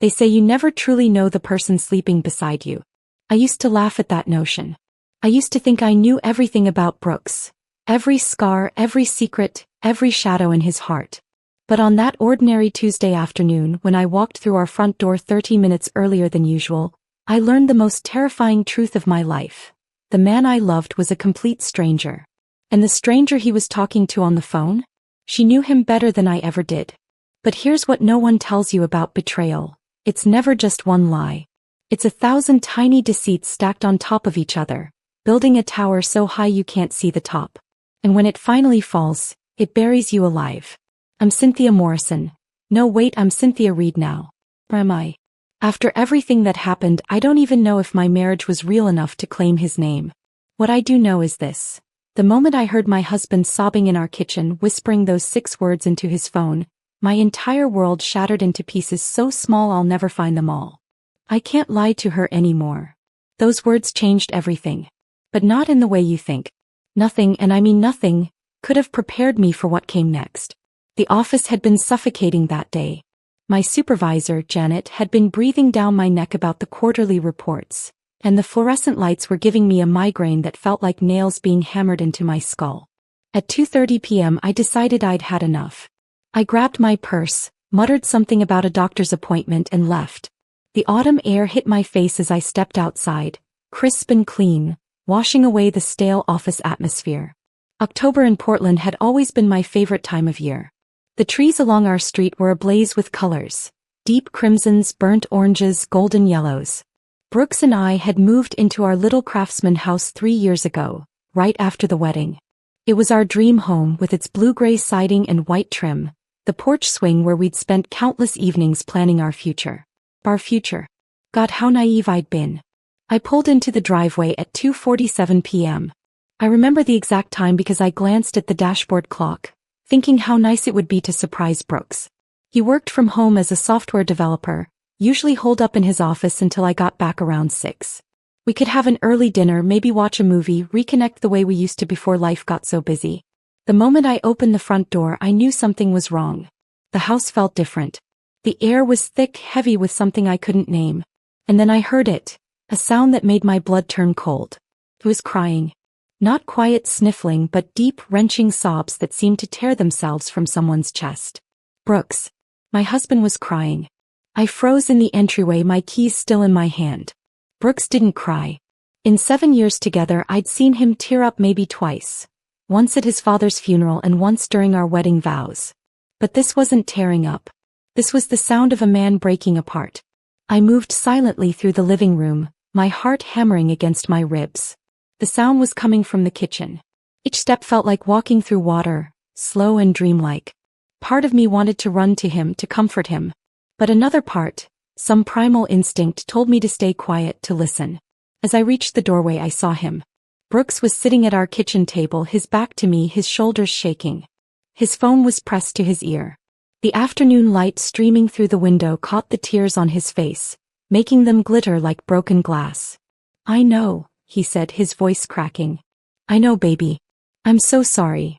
They say you never truly know the person sleeping beside you. I used to laugh at that notion. I used to think I knew everything about Brooks. Every scar, every secret, every shadow in his heart. But on that ordinary Tuesday afternoon when I walked through our front door 30 minutes earlier than usual, I learned the most terrifying truth of my life. The man I loved was a complete stranger. And the stranger he was talking to on the phone? She knew him better than I ever did. But here's what no one tells you about betrayal. It's never just one lie. It's 1,000 tiny deceits stacked on top of each other, building a tower so high you can't see the top. And when it finally falls, it buries you alive. I'm Cynthia Morrison. No, wait, I'm Cynthia Reed now. Or am I? After everything that happened, I don't even know if my marriage was real enough to claim his name. What I do know is this. The moment I heard my husband sobbing in our kitchen, whispering those 6 words into his phone, my entire world shattered into pieces so small I'll never find them all. I can't lie to her anymore. Those words changed everything. But not in the way you think. Nothing, and I mean nothing, could have prepared me for what came next. The office had been suffocating that day. My supervisor, Janet, had been breathing down my neck about the quarterly reports, and the fluorescent lights were giving me a migraine that felt like nails being hammered into my skull. At 2:30 p.m. I decided I'd had enough. I grabbed my purse, muttered something about a doctor's appointment and left. The autumn air hit my face as I stepped outside, crisp and clean, washing away the stale office atmosphere. October in Portland had always been my favorite time of year. The trees along our street were ablaze with colors, deep crimsons, burnt oranges, golden yellows. Brooks and I had moved into our little craftsman house 3 years ago, right after the wedding. It was our dream home with its blue-gray siding and white trim, the porch swing where we'd spent countless evenings planning our future. Our future. God, how naive I'd been. I pulled into the driveway at 2:47 p.m. I remember the exact time because I glanced at the dashboard clock, thinking how nice it would be to surprise Brooks. He worked from home as a software developer, usually holed up in his office until I got back around 6. We could have an early dinner, maybe watch a movie, reconnect the way we used to before life got so busy. The moment I opened the front door, I knew something was wrong. The house felt different. The air was thick, heavy with something I couldn't name. And then I heard it, a sound that made my blood turn cold. It was crying. Not quiet sniffling, but deep, wrenching sobs that seemed to tear themselves from someone's chest. Brooks. My husband was crying. I froze in the entryway, my keys still in my hand. Brooks didn't cry. In 7 years together, I'd seen him tear up maybe twice. Once at his father's funeral and once during our wedding vows. But this wasn't tearing up. This was the sound of a man breaking apart. I moved silently through the living room, my heart hammering against my ribs. The sound was coming from the kitchen. Each step felt like walking through water, slow and dreamlike. Part of me wanted to run to him to comfort him. But another part, some primal instinct, told me to stay quiet, to listen. As I reached the doorway, I saw him. Brooks was sitting at our kitchen table, his back to me, his shoulders shaking. His phone was pressed to his ear. The afternoon light streaming through the window caught the tears on his face, making them glitter like broken glass. "I know," he said, his voice cracking. "I know, baby. I'm so sorry.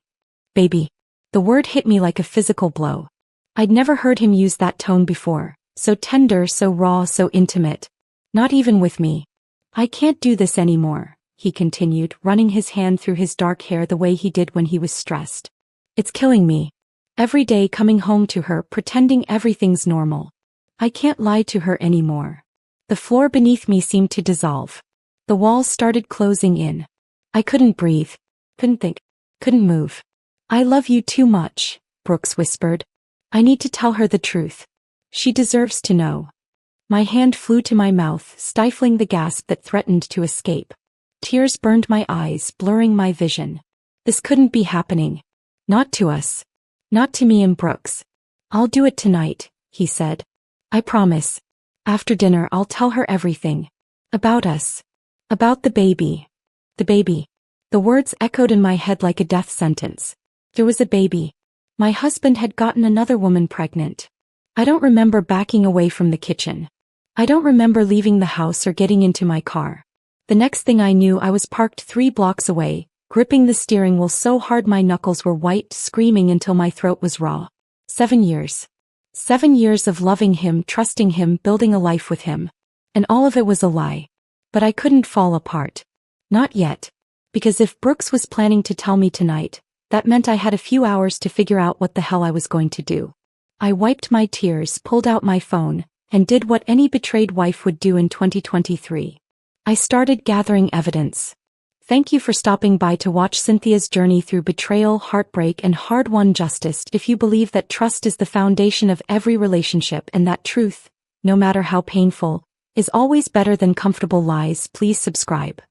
Baby." The word hit me like a physical blow. I'd never heard him use that tone before, so tender, so raw, so intimate. Not even with me. "I can't do this anymore," he continued, running his hand through his dark hair the way he did when he was stressed. "It's killing me. Every day coming home to her, pretending everything's normal. I can't lie to her anymore." The floor beneath me seemed to dissolve. The walls started closing in. I couldn't breathe. Couldn't think. Couldn't move. "I love you too much," Brooks whispered. "I need to tell her the truth. She deserves to know." My hand flew to my mouth, stifling the gasp that threatened to escape. Tears burned my eyes, blurring my vision. This couldn't be happening. Not to us. Not to me and Brooks. "I'll do it tonight," he said. "I promise. After dinner I'll tell her everything. About us. About the baby. The baby." The words echoed in my head like a death sentence. There was a baby. My husband had gotten another woman pregnant. I don't remember backing away from the kitchen. I don't remember leaving the house or getting into my car. The next thing I knew, I was parked 3 blocks away, gripping the steering wheel so hard my knuckles were white, screaming until my throat was raw. 7 years. 7 years of loving him, trusting him, building a life with him. And all of it was a lie. But I couldn't fall apart. Not yet. Because if Brooks was planning to tell me tonight, that meant I had a few hours to figure out what the hell I was going to do. I wiped my tears, pulled out my phone, and did what any betrayed wife would do in 2023. I started gathering evidence. Thank you for stopping by to watch Cynthia's journey through betrayal, heartbreak, and hard-won justice. If you believe that trust is the foundation of every relationship and that truth, no matter how painful, is always better than comfortable lies, please subscribe.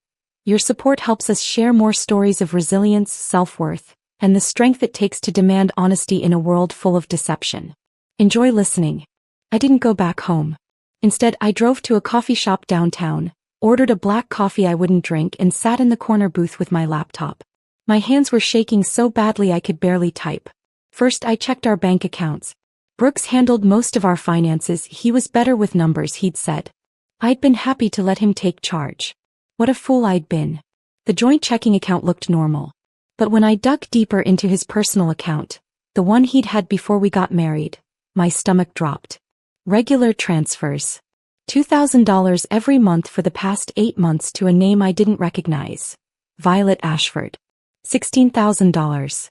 Your support helps us share more stories of resilience, self-worth, and the strength it takes to demand honesty in a world full of deception. Enjoy listening. I didn't go back home. Instead, I drove to a coffee shop downtown, ordered a black coffee I wouldn't drink, and sat in the corner booth with my laptop. My hands were shaking so badly I could barely type. First, I checked our bank accounts. Brooks handled most of our finances. He was better with numbers, he'd said. I'd been happy to let him take charge. What a fool I'd been. The joint checking account looked normal. But when I dug deeper into his personal account, the one he'd had before we got married, my stomach dropped. Regular transfers. $2,000 every month for the past 8 months to a name I didn't recognize. Violet Ashford. $16,000.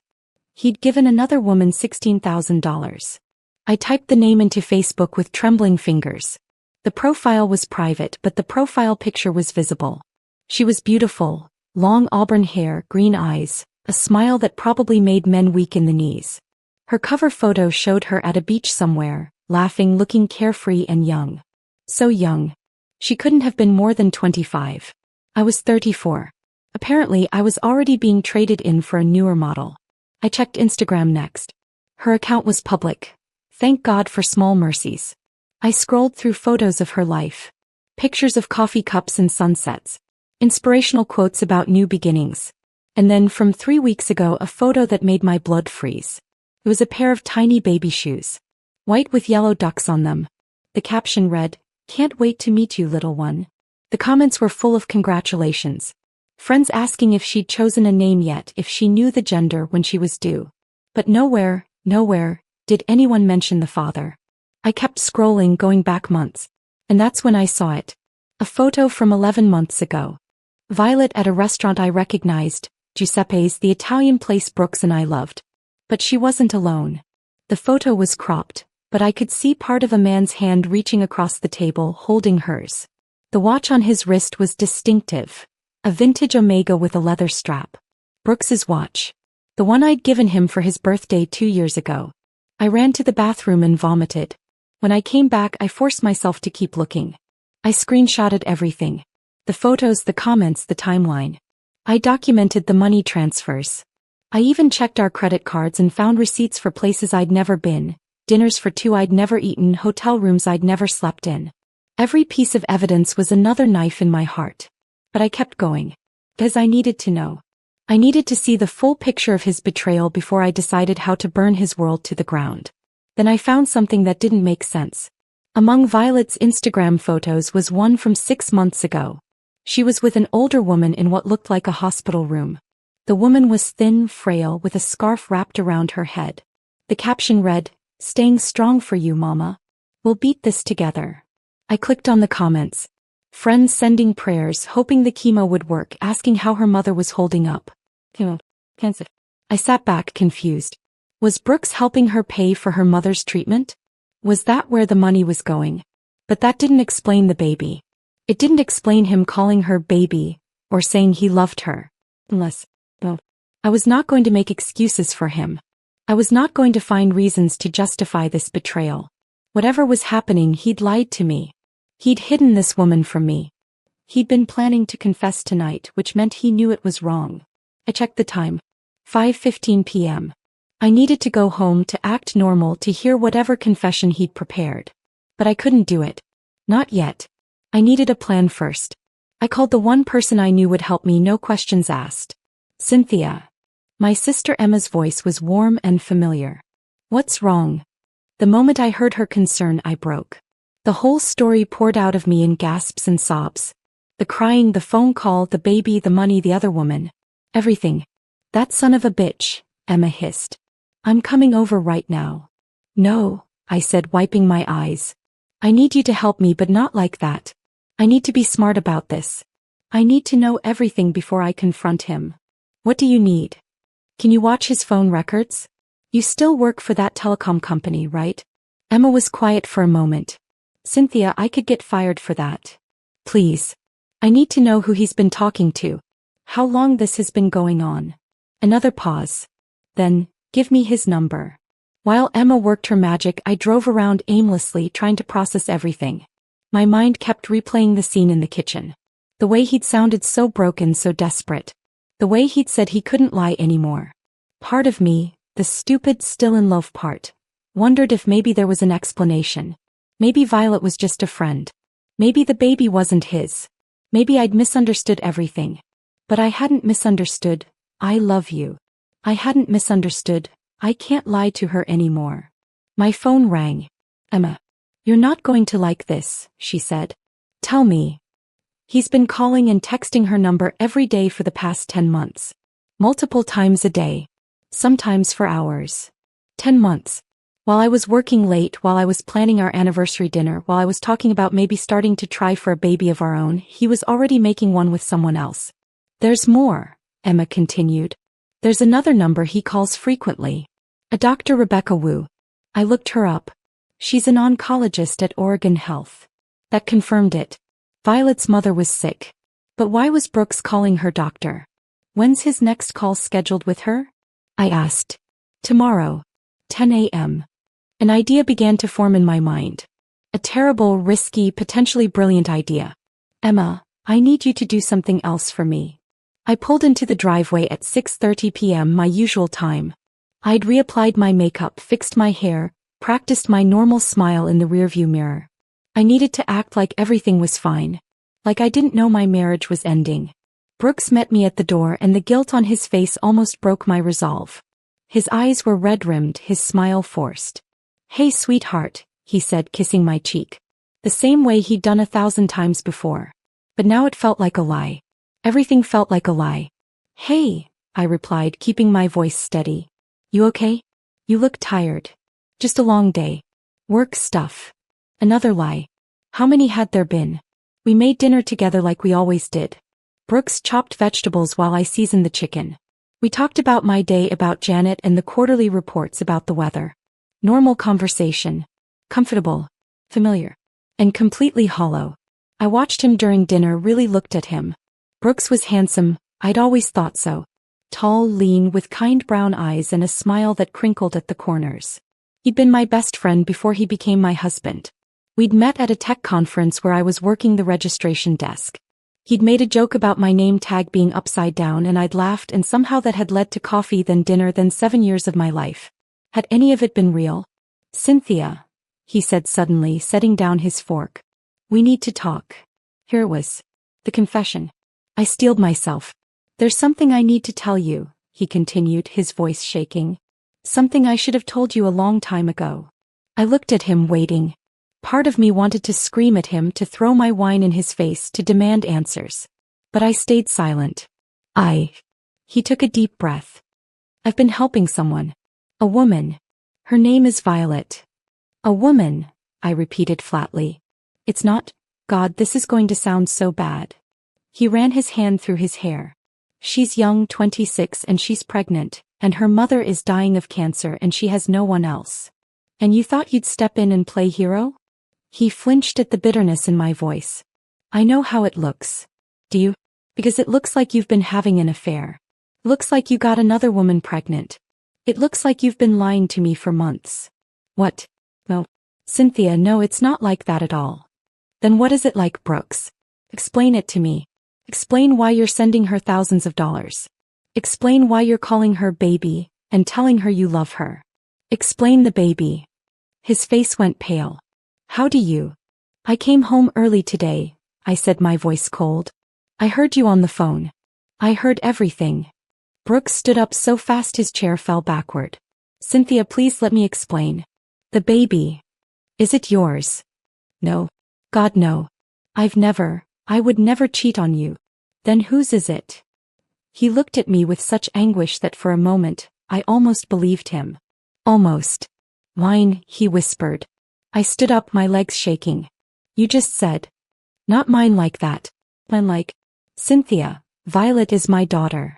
He'd given another woman $16,000. I typed the name into Facebook with trembling fingers. The profile was private, but the profile picture was visible. She was beautiful, long auburn hair, green eyes, a smile that probably made men weak in the knees. Her cover photo showed her at a beach somewhere, laughing, looking carefree and young. So young. She couldn't have been more than 25. I was 34. Apparently, I was already being traded in for a newer model. I checked Instagram next. Her account was public. Thank God for small mercies. I scrolled through photos of her life. Pictures of coffee cups and sunsets. Inspirational quotes about new beginnings. And then from 3 weeks ago, a photo that made my blood freeze. It was a pair of tiny baby shoes. White with yellow ducks on them. The caption read, "Can't wait to meet you, little one." The comments were full of congratulations. Friends asking if she'd chosen a name yet, if she knew the gender when she was due. But nowhere did anyone mention the father. I kept scrolling, going back months. And that's when I saw it. A photo from 11 months ago. Violet at a restaurant I recognized, Giuseppe's, the Italian place Brooks and I loved. But she wasn't alone. The photo was cropped, but I could see part of a man's hand reaching across the table, holding hers. The watch on his wrist was distinctive. A vintage Omega with a leather strap. Brooks's watch. The one I'd given him for his birthday 2 years ago. I ran to the bathroom and vomited. When I came back, I forced myself to keep looking. I screenshotted everything. The photos, the comments, the timeline. I documented the money transfers. I even checked our credit cards and found receipts for places I'd never been, dinners for 2 I'd never eaten, hotel rooms I'd never slept in. Every piece of evidence was another knife in my heart. But I kept going. Because I needed to know. I needed to see the full picture of his betrayal before I decided how to burn his world to the ground. Then I found something that didn't make sense. Among Violet's Instagram photos was one from 6 months ago. She was with an older woman in what looked like a hospital room. The woman was thin, frail, with a scarf wrapped around her head. The caption read, "Staying strong for you, Mama. We'll beat this together." I clicked on the comments. Friends sending prayers, hoping the chemo would work, asking how her mother was holding up. Cancer. I sat back, confused. Was Brooks helping her pay for her mother's treatment? Was that where the money was going? But that didn't explain the baby. It didn't explain him calling her baby, or saying he loved her. I was not going to make excuses for him. I was not going to find reasons to justify this betrayal. Whatever was happening, he'd lied to me. He'd hidden this woman from me. He'd been planning to confess tonight, which meant he knew it was wrong. I checked the time. 5:15 p.m. I needed to go home to act normal, to hear whatever confession he'd prepared. But I couldn't do it. Not yet. I needed a plan first. I called the one person I knew would help me, no questions asked. Cynthia. My sister Emma's voice was warm and familiar. What's wrong? The moment I heard her concern, I broke. The whole story poured out of me in gasps and sobs. The crying, the phone call, the baby, the money, the other woman. Everything. That son of a bitch, Emma hissed. I'm coming over right now. No, I said, wiping my eyes. I need you to help me, but not like that. I need to be smart about this. I need to know everything before I confront him. What do you need? Can you watch his phone records? You still work for that telecom company, right? Emma was quiet for a moment. Cynthia, I could get fired for that. Please. I need to know who he's been talking to. How long this has been going on. Another pause. Then, give me his number. While Emma worked her magic, I drove around aimlessly trying to process everything. My mind kept replaying the scene in the kitchen. The way he'd sounded so broken, so desperate. The way he'd said he couldn't lie anymore. Part of me, the stupid still in love part, wondered if maybe there was an explanation. Maybe Violet was just a friend. Maybe the baby wasn't his. Maybe I'd misunderstood everything. But I hadn't misunderstood. I love you. I hadn't misunderstood. I can't lie to her anymore. My phone rang. Emma. You're not going to like this, she said. Tell me. He's been calling and texting her number every day for the past 10 months. Multiple times a day. Sometimes for hours. 10 months. While I was working late, while I was planning our anniversary dinner, while I was talking about maybe starting to try for a baby of our own, he was already making one with someone else. There's more, Emma continued. There's another number he calls frequently. A Dr. Rebecca Wu. I looked her up. She's an oncologist at Oregon Health. That confirmed it. Violet's mother was sick. But why was Brooks calling her doctor? When's his next call scheduled with her? I asked. Tomorrow. 10 a.m. An idea began to form in my mind. A terrible, risky, potentially brilliant idea. Emma, I need you to do something else for me. I pulled into the driveway at 6:30 p.m., my usual time. I'd reapplied my makeup, fixed my hair, practiced my normal smile in the rearview mirror. I needed to act like everything was fine. Like I didn't know my marriage was ending. Brooks met me at the door, and the guilt on his face almost broke my resolve. His eyes were red-rimmed, his smile forced. Hey, sweetheart, he said, kissing my cheek. The same way he'd done 1,000 times before. But now it felt like a lie. Everything felt like a lie. Hey, I replied, keeping my voice steady. You okay? You look tired. Just a long day. Work stuff. Another lie. How many had there been? We made dinner together like we always did. Brooks chopped vegetables while I seasoned the chicken. We talked about my day, about Janet, and the quarterly reports about the weather. Normal conversation. Comfortable. Familiar. And completely hollow. I watched him during dinner, really looked at him. Brooks was handsome, I'd always thought so. Tall, lean, with kind brown eyes and a smile that crinkled at the corners. He'd been my best friend before he became my husband. We'd met at a tech conference where I was working the registration desk. He'd made a joke about my name tag being upside down, and I'd laughed, and somehow that had led to coffee, then dinner, then 7 years of my life. Had any of it been real? Cynthia, he said suddenly, setting down his fork. We need to talk. Here it was. The confession. I steeled myself. There's something I need to tell you, he continued, his voice shaking. Something I should have told you a long time ago. I looked at him, waiting. Part of me wanted to scream at him, to throw my wine in his face, to demand answers. But I stayed silent. He took a deep breath. I've been helping someone. A woman. Her name is Violet. A woman, I repeated flatly. It's not, God, this is going to sound so bad. He ran his hand through his hair. She's young, 26, and she's pregnant, and her mother is dying of cancer, and she has no one else. And you thought you'd step in and play hero? He flinched at the bitterness in my voice. I know how it looks. Do you? Because it looks like you've been having an affair. Looks like you got another woman pregnant. It looks like you've been lying to me for months. What? No. Cynthia, no, it's not like that at all. Then what is it like, Brooks? Explain it to me. Explain why you're sending her thousands of dollars. Explain why you're calling her baby, and telling her you love her. Explain the baby. His face went pale. How do you? I came home early today, I said, my voice cold. I heard you on the phone. I heard everything. Brooks stood up so fast his chair fell backward. Cynthia, please let me explain. The baby. Is it yours? No. God, no. I would never cheat on you. Then whose is it? He looked at me with such anguish that for a moment, I almost believed him. Almost. Wine, he whispered. I stood up, my legs shaking. You just said. Not mine like that. Mine like. Cynthia, Violet is my daughter.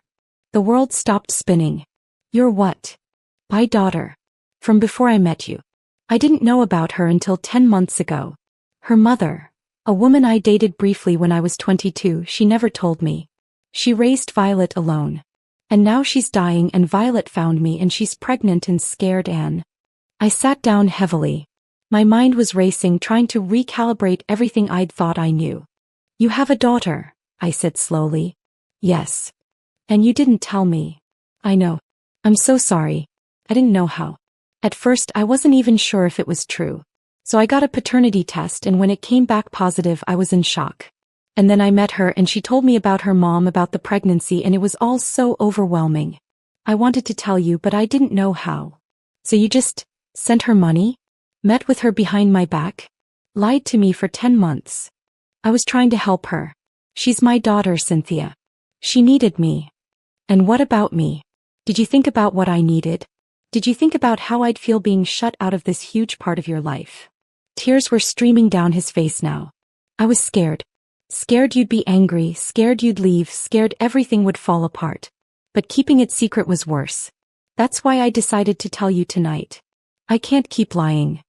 The world stopped spinning. You're what? My daughter. From before I met you. I didn't know about her until 10 months ago. Her mother, a woman I dated briefly when I was 22, she never told me. She raised Violet alone. And now she's dying and Violet found me and she's pregnant and scared Anne. I sat down heavily. My mind was racing, trying to recalibrate everything I'd thought I knew. You have a daughter, I said slowly. Yes. And you didn't tell me. I know. I'm so sorry. I didn't know how. At first I wasn't even sure if it was true. So I got a paternity test and when it came back positive I was in shock. And then I met her and she told me about her mom, about the pregnancy, and it was all so overwhelming. I wanted to tell you but I didn't know how. So you just sent her money? Met with her behind my back? Lied to me for 10 months. I was trying to help her. She's my daughter, Cynthia. She needed me. And what about me? Did you think about what I needed? Did you think about how I'd feel being shut out of this huge part of your life? Tears were streaming down his face now. I was scared. Scared you'd be angry, scared you'd leave, scared everything would fall apart. But keeping it secret was worse. That's why I decided to tell you tonight. I can't keep lying.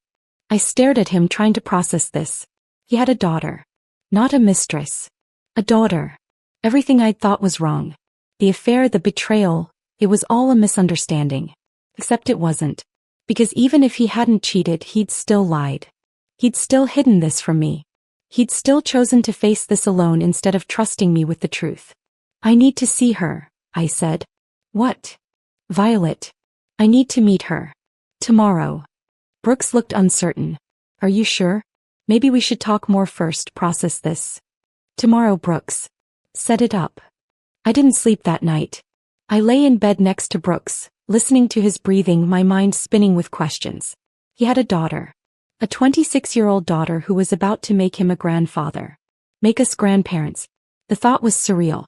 I stared at him, trying to process this. He had a daughter. Not a mistress. A daughter. Everything I'd thought was wrong. The affair, the betrayal, it was all a misunderstanding. Except it wasn't. Because even if he hadn't cheated, he'd still lied. He'd still hidden this from me. He'd still chosen to face this alone instead of trusting me with the truth. I need to see her, I said. What? Violet. I need to meet her. Tomorrow. Brooks looked uncertain. Are you sure? Maybe we should talk more first, process this. Tomorrow, Brooks. Set it up. I didn't sleep that night. I lay in bed next to Brooks, listening to his breathing, my mind spinning with questions. He had a daughter. A 26-year-old daughter who was about to make him a grandfather. Make us grandparents. The thought was surreal.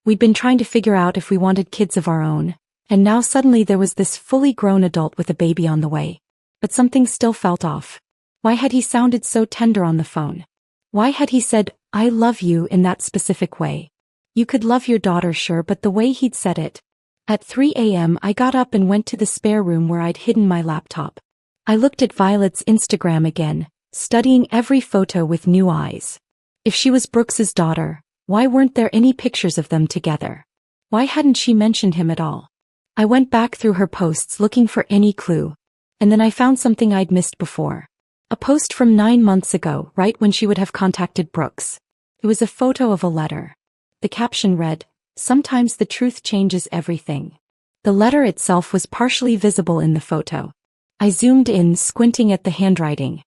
We'd been trying to figure out if we wanted kids of our own, and now suddenly there was this fully grown adult with a baby on the way. But something still felt off. Why had he sounded so tender on the phone? Why had he said, I love you, in that specific way? You could love your daughter, sure, but the way he'd said it. At 3 a.m. I got up and went to the spare room where I'd hidden my laptop. I looked at Violet's Instagram again, studying every photo with new eyes. If she was Brooks's daughter, why weren't there any pictures of them together? Why hadn't she mentioned him at all? I went back through her posts looking for any clue. And then I found something I'd missed before. A post from 9 months ago, right when she would have contacted Brooks. It was a photo of a letter. The caption read, "Sometimes the truth changes everything." The letter itself was partially visible in the photo. I zoomed in, squinting at the handwriting.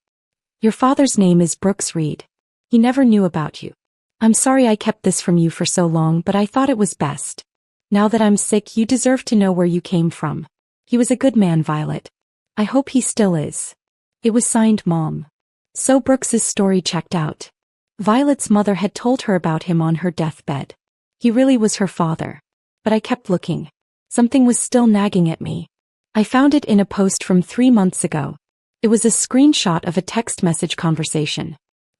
Your father's name is Brooks Reed. He never knew about you. I'm sorry I kept this from you for so long, but I thought it was best. Now that I'm sick, you deserve to know where you came from. He was a good man, Violet. I hope he still is. It was signed Mom. So Brooks's story checked out. Violet's mother had told her about him on her deathbed. He really was her father. But I kept looking. Something was still nagging at me. I found it in a post from 3 months ago. It was a screenshot of a text message conversation.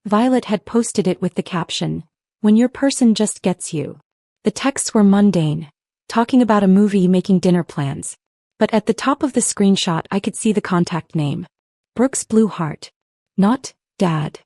Violet had posted it with the caption, "When your person just gets you." The texts were mundane, talking about a movie, making dinner plans. But at the top of the screenshot I could see the contact name. Brooks Blue Heart. Not Dad.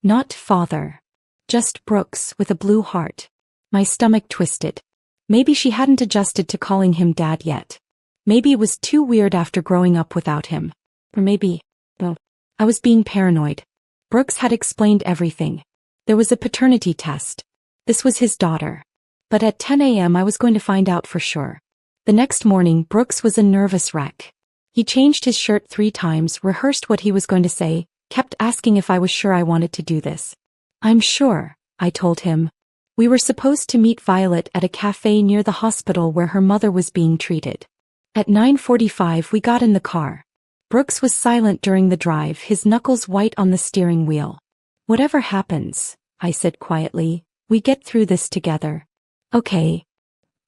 Not Father. Just Brooks with a blue heart. My stomach twisted. Maybe she hadn't adjusted to calling him Dad yet. Maybe it was too weird after growing up without him. Or maybe, well, I was being paranoid. Brooks had explained everything. There was a paternity test. This was his daughter. But at 10 a.m. I was going to find out for sure. The next morning, Brooks was a nervous wreck. He changed his shirt 3 times, rehearsed what he was going to say, kept asking if I was sure I wanted to do this. I'm sure, I told him. We were supposed to meet Violet at a cafe near the hospital where her mother was being treated. At 9:45 we got in the car. Brooks was silent during the drive, his knuckles white on the steering wheel. Whatever happens, I said quietly, we get through this together. Okay.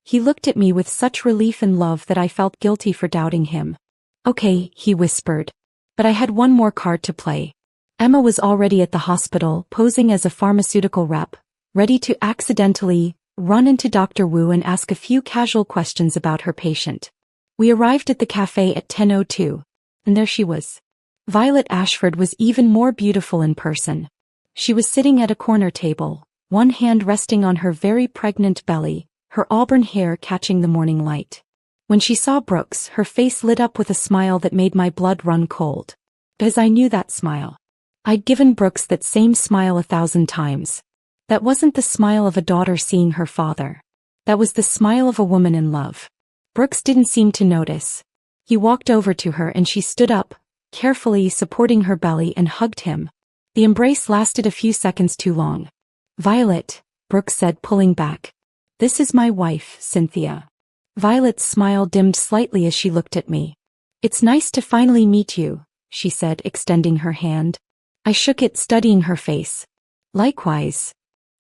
He looked at me with such relief and love that I felt guilty for doubting him. Okay, he whispered. But I had one more card to play. Emma was already at the hospital, posing as a pharmaceutical rep, ready to accidentally run into Dr. Wu and ask a few casual questions about her patient. We arrived at the cafe at 10:02, and there she was. Violet Ashford was even more beautiful in person. She was sitting at a corner table, one hand resting on her very pregnant belly, her auburn hair catching the morning light. When she saw Brooks, her face lit up with a smile that made my blood run cold. Because I knew that smile. I'd given Brooks that same smile 1,000 times. That wasn't the smile of a daughter seeing her father. That was the smile of a woman in love. Brooks didn't seem to notice. He walked over to her and she stood up, carefully supporting her belly, and hugged him. The embrace lasted a few seconds too long. "Violet," Brooks said, pulling back. "This is my wife, Cynthia." Violet's smile dimmed slightly as she looked at me. "It's nice to finally meet you," she said, extending her hand. I shook it, studying her face. "Likewise."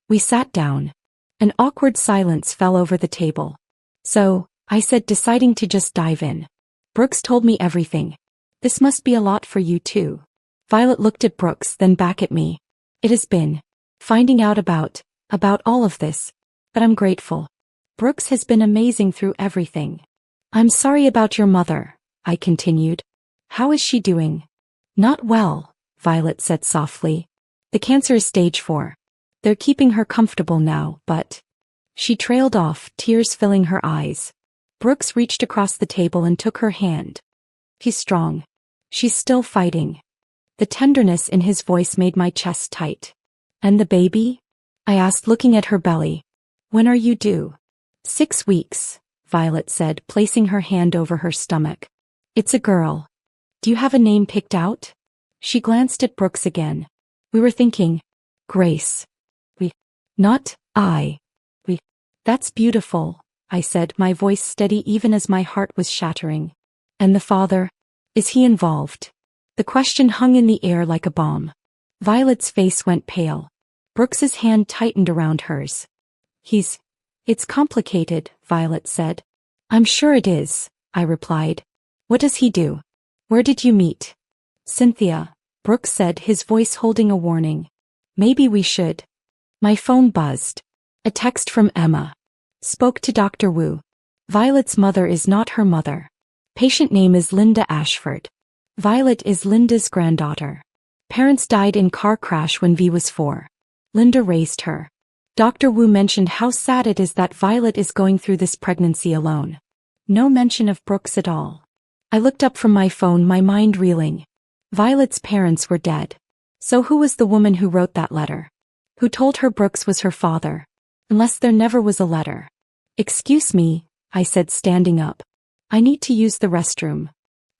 We sat down. An awkward silence fell over the table. "So," I said, deciding to just dive in. "Brooks told me everything. This must be a lot for you too." Violet looked at Brooks, then back at me. "It has been. Finding out about all of this. But I'm grateful. Brooks has been amazing through everything." "I'm sorry about your mother," I continued. "How is she doing?" "Not well," Violet said softly. "The cancer is stage 4. They're keeping her comfortable now, but..." She trailed off, tears filling her eyes. Brooks reached across the table and took her hand. "He's strong. She's still fighting." The tenderness in his voice made my chest tight. "And the baby?" I asked, looking at her belly. "When are you due?" 6 weeks, Violet said, placing her hand over her stomach. "It's a girl. Do you have a name picked out?" She glanced at Brooks again. "We were thinking, Grace." "We." "Not I. We." "That's beautiful," I said, my voice steady even as my heart was shattering. "And the father? Is he involved?" The question hung in the air like a bomb. Violet's face went pale. Brooks's hand tightened around hers. It's complicated," Violet said. "I'm sure it is," I replied. "What does he do? Where did you meet?" "Cynthia," Brooks said, his voice holding a warning. "Maybe we should." My phone buzzed. A text from Emma. "Spoke to Dr. Wu. Violet's mother is not her mother. Patient name is Linda Ashford. Violet is Linda's granddaughter. Parents died in car crash when V was 4. Linda raised her. Dr. Wu mentioned how sad it is that Violet is going through this pregnancy alone. No mention of Brooks at all." I looked up from my phone, my mind reeling. Violet's parents were dead. So who was the woman who wrote that letter? Who told her Brooks was her father? Unless there never was a letter. "Excuse me," I said, standing up. "I need to use the restroom."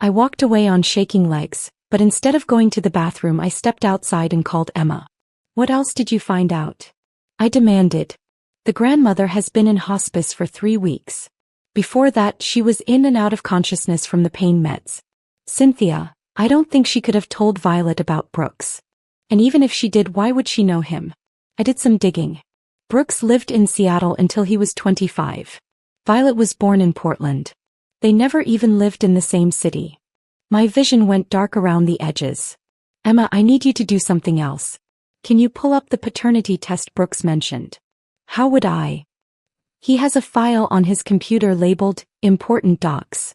I walked away on shaking legs, but instead of going to the bathroom I stepped outside and called Emma. "What else did you find out?" I demanded. "The grandmother has been in hospice for 3 weeks. Before that she was in and out of consciousness from the pain meds. Cynthia, I don't think she could have told Violet about Brooks. And even if she did, why would she know him?" I did some digging. Brooks lived in Seattle until he was 25. Violet was born in Portland. They never even lived in the same city. My vision went dark around the edges. "Emma, I need you to do something else. Can you pull up the paternity test Brooks mentioned?" "How would I?" "He has a file on his computer labeled Important Docs.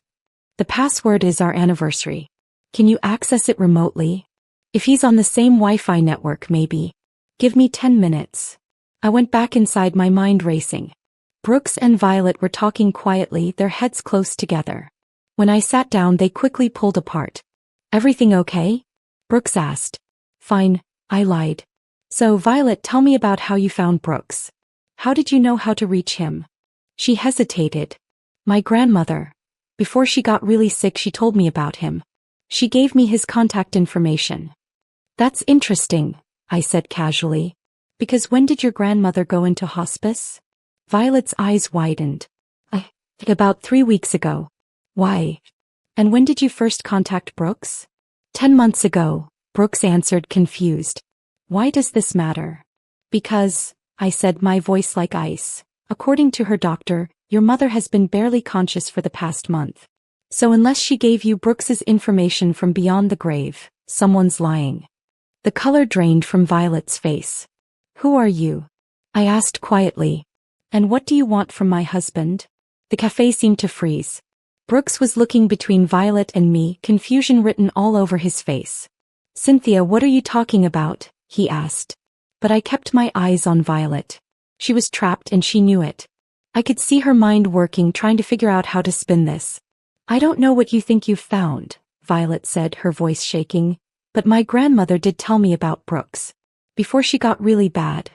The password is our anniversary. Can you access it remotely? If he's on the same Wi-Fi network, maybe. Give me 10 minutes. I went back inside, my mind racing. Brooks and Violet were talking quietly, their heads close together. When I sat down, they quickly pulled apart. "Everything okay?" Brooks asked. "Fine," I lied. "So, Violet, tell me about how you found Brooks. How did you know how to reach him?" She hesitated. "My grandmother. Before she got really sick, she told me about him. She gave me his contact information." "That's interesting," I said casually. "Because when did your grandmother go into hospice?" Violet's eyes widened. About 3 weeks ago." "Why? And when did you first contact Brooks?" 10 months ago, Brooks answered, confused. "Why does this matter?" "Because," I said, my voice like ice, "according to her doctor, your mother has been barely conscious for the past month. So unless she gave you Brooks's information from beyond the grave, someone's lying. The color drained from Violet's face. Who are you? I asked quietly. And what do you want from my husband? The cafe seemed to freeze. Brooks was looking between Violet and me, confusion written all over his face. Cynthia, what are you talking about? He asked. But I kept my eyes on Violet. She was trapped and she knew it. I could see her mind working, trying to figure out how to spin this. I don't know what you think you've found, Violet said, her voice shaking, but my grandmother did tell me about Brooks. Before she got really bad.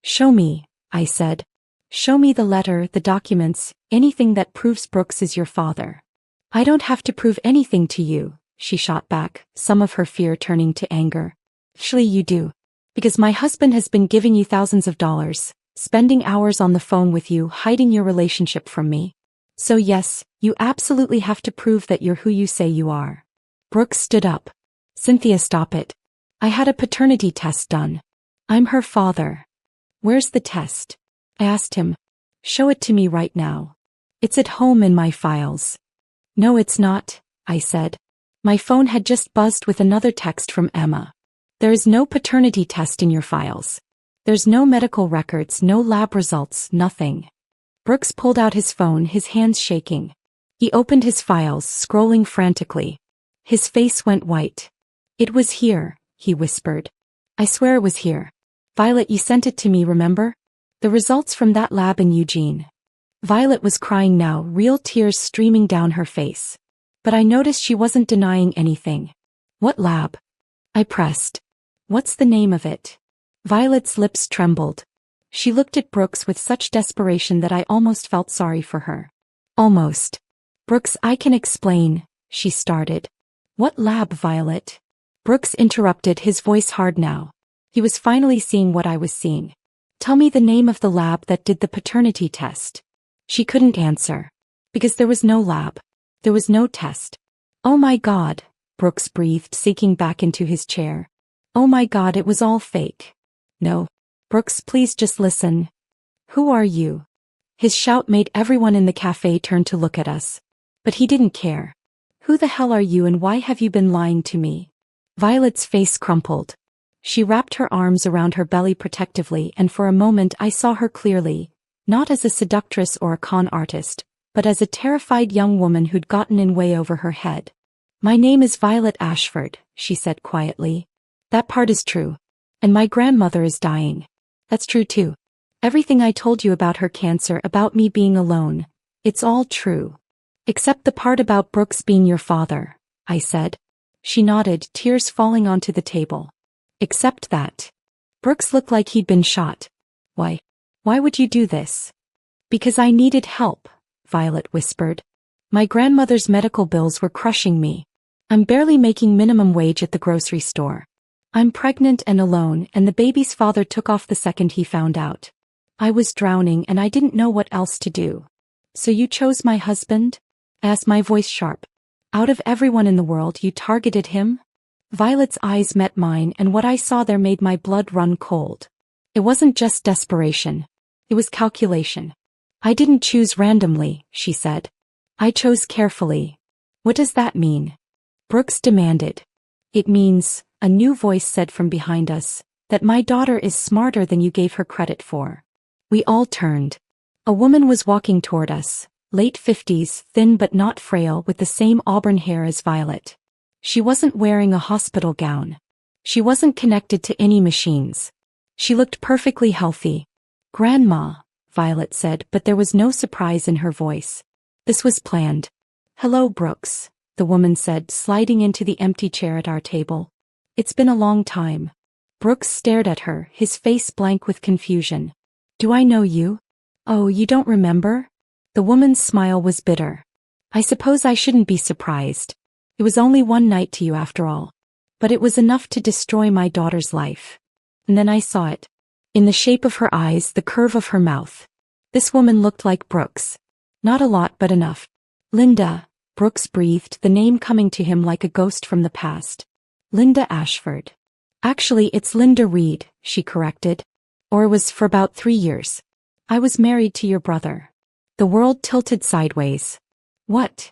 Show me, I said. Show me the letter, the documents, anything that proves Brooks is your father. I don't have to prove anything to you, she shot back, some of her fear turning to anger. Actually, you do. Because my husband has been giving you thousands of dollars, spending hours on the phone with you, hiding your relationship from me. So yes, you absolutely have to prove that you're who you say you are. Brooks stood up. Cynthia, stop it. I had a paternity test done. I'm her father. Where's the test? I asked him. Show it to me right now. It's at home in my files. No, it's not, I said. My phone had just buzzed with another text from Emma. There is no paternity test in your files. There's no medical records, no lab results, nothing. Brooks pulled out his phone, his hands shaking. He opened his files, scrolling frantically. His face went white. It was here, he whispered. I swear it was here. Violet, you sent it to me, remember? The results from that lab in Eugene. Violet was crying now, real tears streaming down her face. But I noticed she wasn't denying anything. What lab? I pressed. What's the name of it? Violet's lips trembled. She looked at Brooks with such desperation that I almost felt sorry for her. Almost. Brooks, I can explain, she started. What lab, Violet? Brooks interrupted, his voice hard now. He was finally seeing what I was seeing. Tell me the name of the lab that did the paternity test. She couldn't answer. Because there was no lab. There was no test. Oh my God, Brooks breathed, sinking back into his chair. Oh my God, it was all fake. No. Brooks, please just listen. Who are you? His shout made everyone in the cafe turn to look at us. But he didn't care. Who the hell are you and why have you been lying to me? Violet's face crumpled. She wrapped her arms around her belly protectively, and for a moment I saw her clearly, not as a seductress or a con artist, but as a terrified young woman who'd gotten in way over her head. My name is Violet Ashford, she said quietly. That part is true. And my grandmother is dying. That's true too. Everything I told you about her cancer, about me being alone, it's all true. Except the part about Brooks being your father, I said. She nodded, tears falling onto the table. Except that. Brooks looked like he'd been shot. Why? Why would you do this? Because I needed help, Violet whispered. My grandmother's medical bills were crushing me. I'm barely making minimum wage at the grocery store. I'm pregnant and alone, and the baby's father took off the second he found out. I was drowning and I didn't know what else to do. So you chose my husband? Asked, my voice sharp. Out of everyone in the world, you targeted him? Violet's eyes met mine, and what I saw there made my blood run cold. It wasn't just desperation. It was calculation. I didn't choose randomly, she said. I chose carefully. What does that mean? Brooks demanded. It means, a new voice said from behind us, that my daughter is smarter than you gave her credit for. We all turned. A woman was walking toward us, late 50s, thin but not frail, with the same auburn hair as Violet. She wasn't wearing a hospital gown. She wasn't connected to any machines. She looked perfectly healthy. Grandma, Violet said, but there was no surprise in her voice. This was planned. Hello, Brooks, the woman said, sliding into the empty chair at our table. It's been a long time. Brooks stared at her, his face blank with confusion. Do I know you? Oh, you don't remember? The woman's smile was bitter. I suppose I shouldn't be surprised. It was only one night to you after all. But it was enough to destroy my daughter's life. And then I saw it. In the shape of her eyes, the curve of her mouth. This woman looked like Brooks. Not a lot, but enough. Linda, Brooks breathed, the name coming to him like a ghost from the past. Linda Ashford. Actually, it's Linda Reed, she corrected. Or it was for about 3 years. I was married to your brother. The world tilted sideways. What?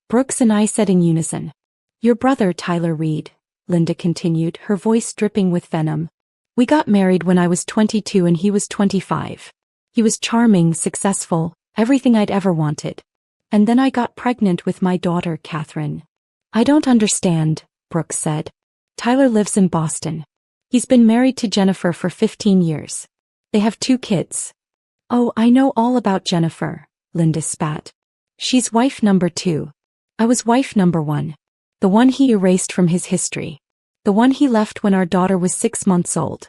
Brooks and I said in unison. Your brother, Tyler Reed, Linda continued, her voice dripping with venom. We got married when I was 22 and he was 25. He was charming, successful, everything I'd ever wanted. And then I got pregnant with my daughter, Catherine. I don't understand, Brooks said. Tyler lives in Boston. He's been married to Jennifer for 15 years. They have 2 kids. Oh, I know all about Jennifer, Linda spat. She's wife number 2. I was wife number 1. The one he erased from his history. The one he left when our daughter was 6 months old.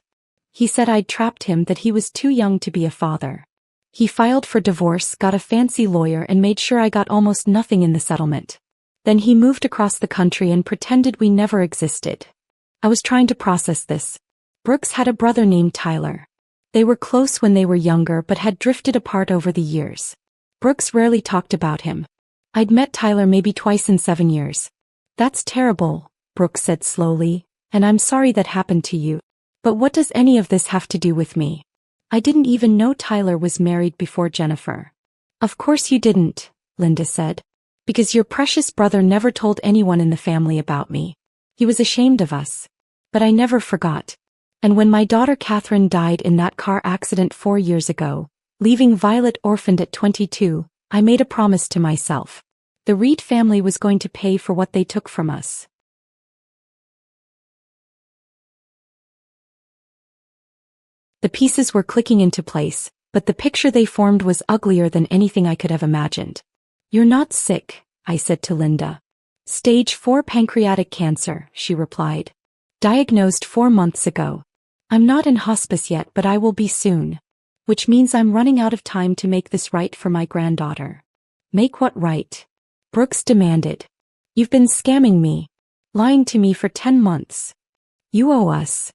He said I'd trapped him, that he was too young to be a father. He filed for divorce, got a fancy lawyer, and made sure I got almost nothing in the settlement. Then he moved across the country and pretended we never existed. I was trying to process this. Brooks had a brother named Tyler. They were close when they were younger but had drifted apart over the years. Brooks rarely talked about him. I'd met Tyler maybe twice in 7 years. That's terrible, Brooks said slowly, and I'm sorry that happened to you. But what does any of this have to do with me? I didn't even know Tyler was married before Jennifer. Of course you didn't, Linda said. Because your precious brother never told anyone in the family about me. He was ashamed of us. But I never forgot. And when my daughter Catherine died in that car accident 4 years ago, leaving Violet orphaned at 22, I made a promise to myself. The Reed family was going to pay for what they took from us. The pieces were clicking into place, but the picture they formed was uglier than anything I could have imagined. You're not sick, I said to Linda. Stage 4 pancreatic cancer, she replied. Diagnosed 4 months ago. I'm not in hospice yet, but I will be soon. Which means I'm running out of time to make this right for my granddaughter. Make what right? Brooks demanded. You've been scamming me. Lying to me for 10 months. You owe us.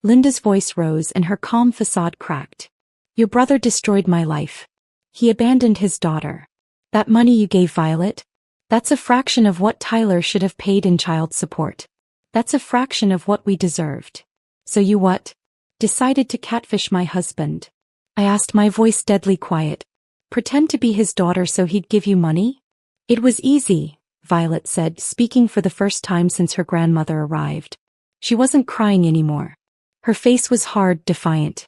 Linda's voice rose and her calm facade cracked. Your brother destroyed my life. He abandoned his daughter. That money you gave Violet? That's a fraction of what Tyler should have paid in child support. That's a fraction of what we deserved. So you what? Decided to catfish my husband. I asked, my voice deadly quiet. Pretend to be his daughter so he'd give you money? It was easy, Violet said, speaking for the first time since her grandmother arrived. She wasn't crying anymore. Her face was hard, defiant.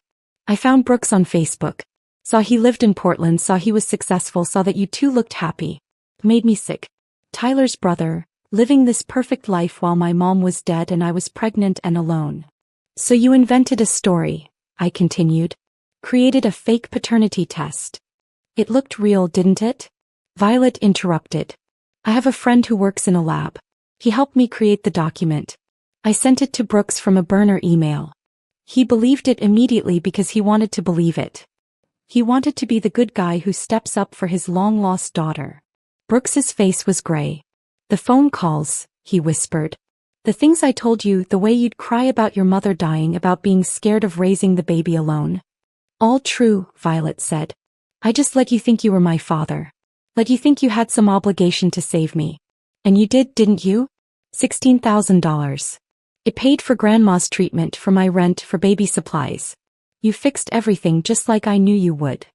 I found Brooks on Facebook. Saw he lived in Portland, saw he was successful, saw that you two looked happy. Made me sick. Tyler's brother, living this perfect life while my mom was dead and I was pregnant and alone. So you invented a story, I continued. Created a fake paternity test. It looked real, didn't it? Violet interrupted. I have a friend who works in a lab. He helped me create the document. I sent it to Brooks from a burner email. He believed it immediately because he wanted to believe it. He wanted to be the good guy who steps up for his long-lost daughter. Brooks's face was gray. The phone calls, he whispered. The things I told you, the way you'd cry about your mother dying, about being scared of raising the baby alone. All true, Violet said. I just let you think you were my father. Let you think you had some obligation to save me. And you did, didn't you? $16,000. It paid for Grandma's treatment, for my rent, for baby supplies. You fixed everything just like I knew you would.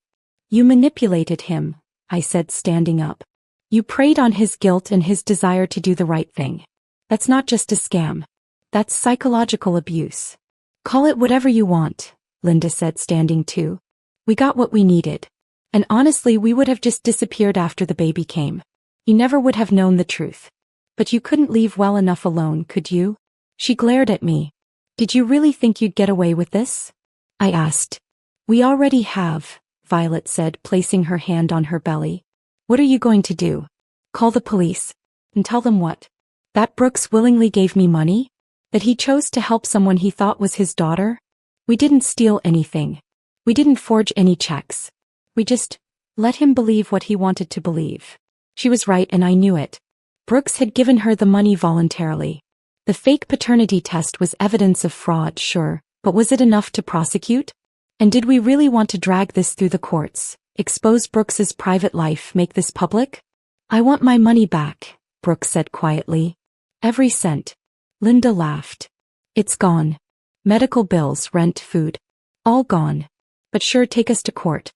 You manipulated him, I said, standing up. You preyed on his guilt and his desire to do the right thing. That's not just a scam. That's psychological abuse. Call it whatever you want, Linda said, standing too. We got what we needed. And honestly, we would have just disappeared after the baby came. You never would have known the truth. But you couldn't leave well enough alone, could you? She glared at me. Did you really think you'd get away with this? I asked. We already have, Violet said, placing her hand on her belly. What are you going to do? Call the police? And tell them what? That Brooks willingly gave me money? That he chose to help someone he thought was his daughter? We didn't steal anything. We didn't forge any checks. We just let him believe what he wanted to believe. She was right and I knew it. Brooks had given her the money voluntarily. The fake paternity test was evidence of fraud, sure, but was it enough to prosecute? And did we really want to drag this through the courts, expose Brooks's private life, make this public? I want my money back, Brooks said quietly. Every cent. Linda laughed. It's gone. Medical bills, rent, food. All gone. But sure, take us to court.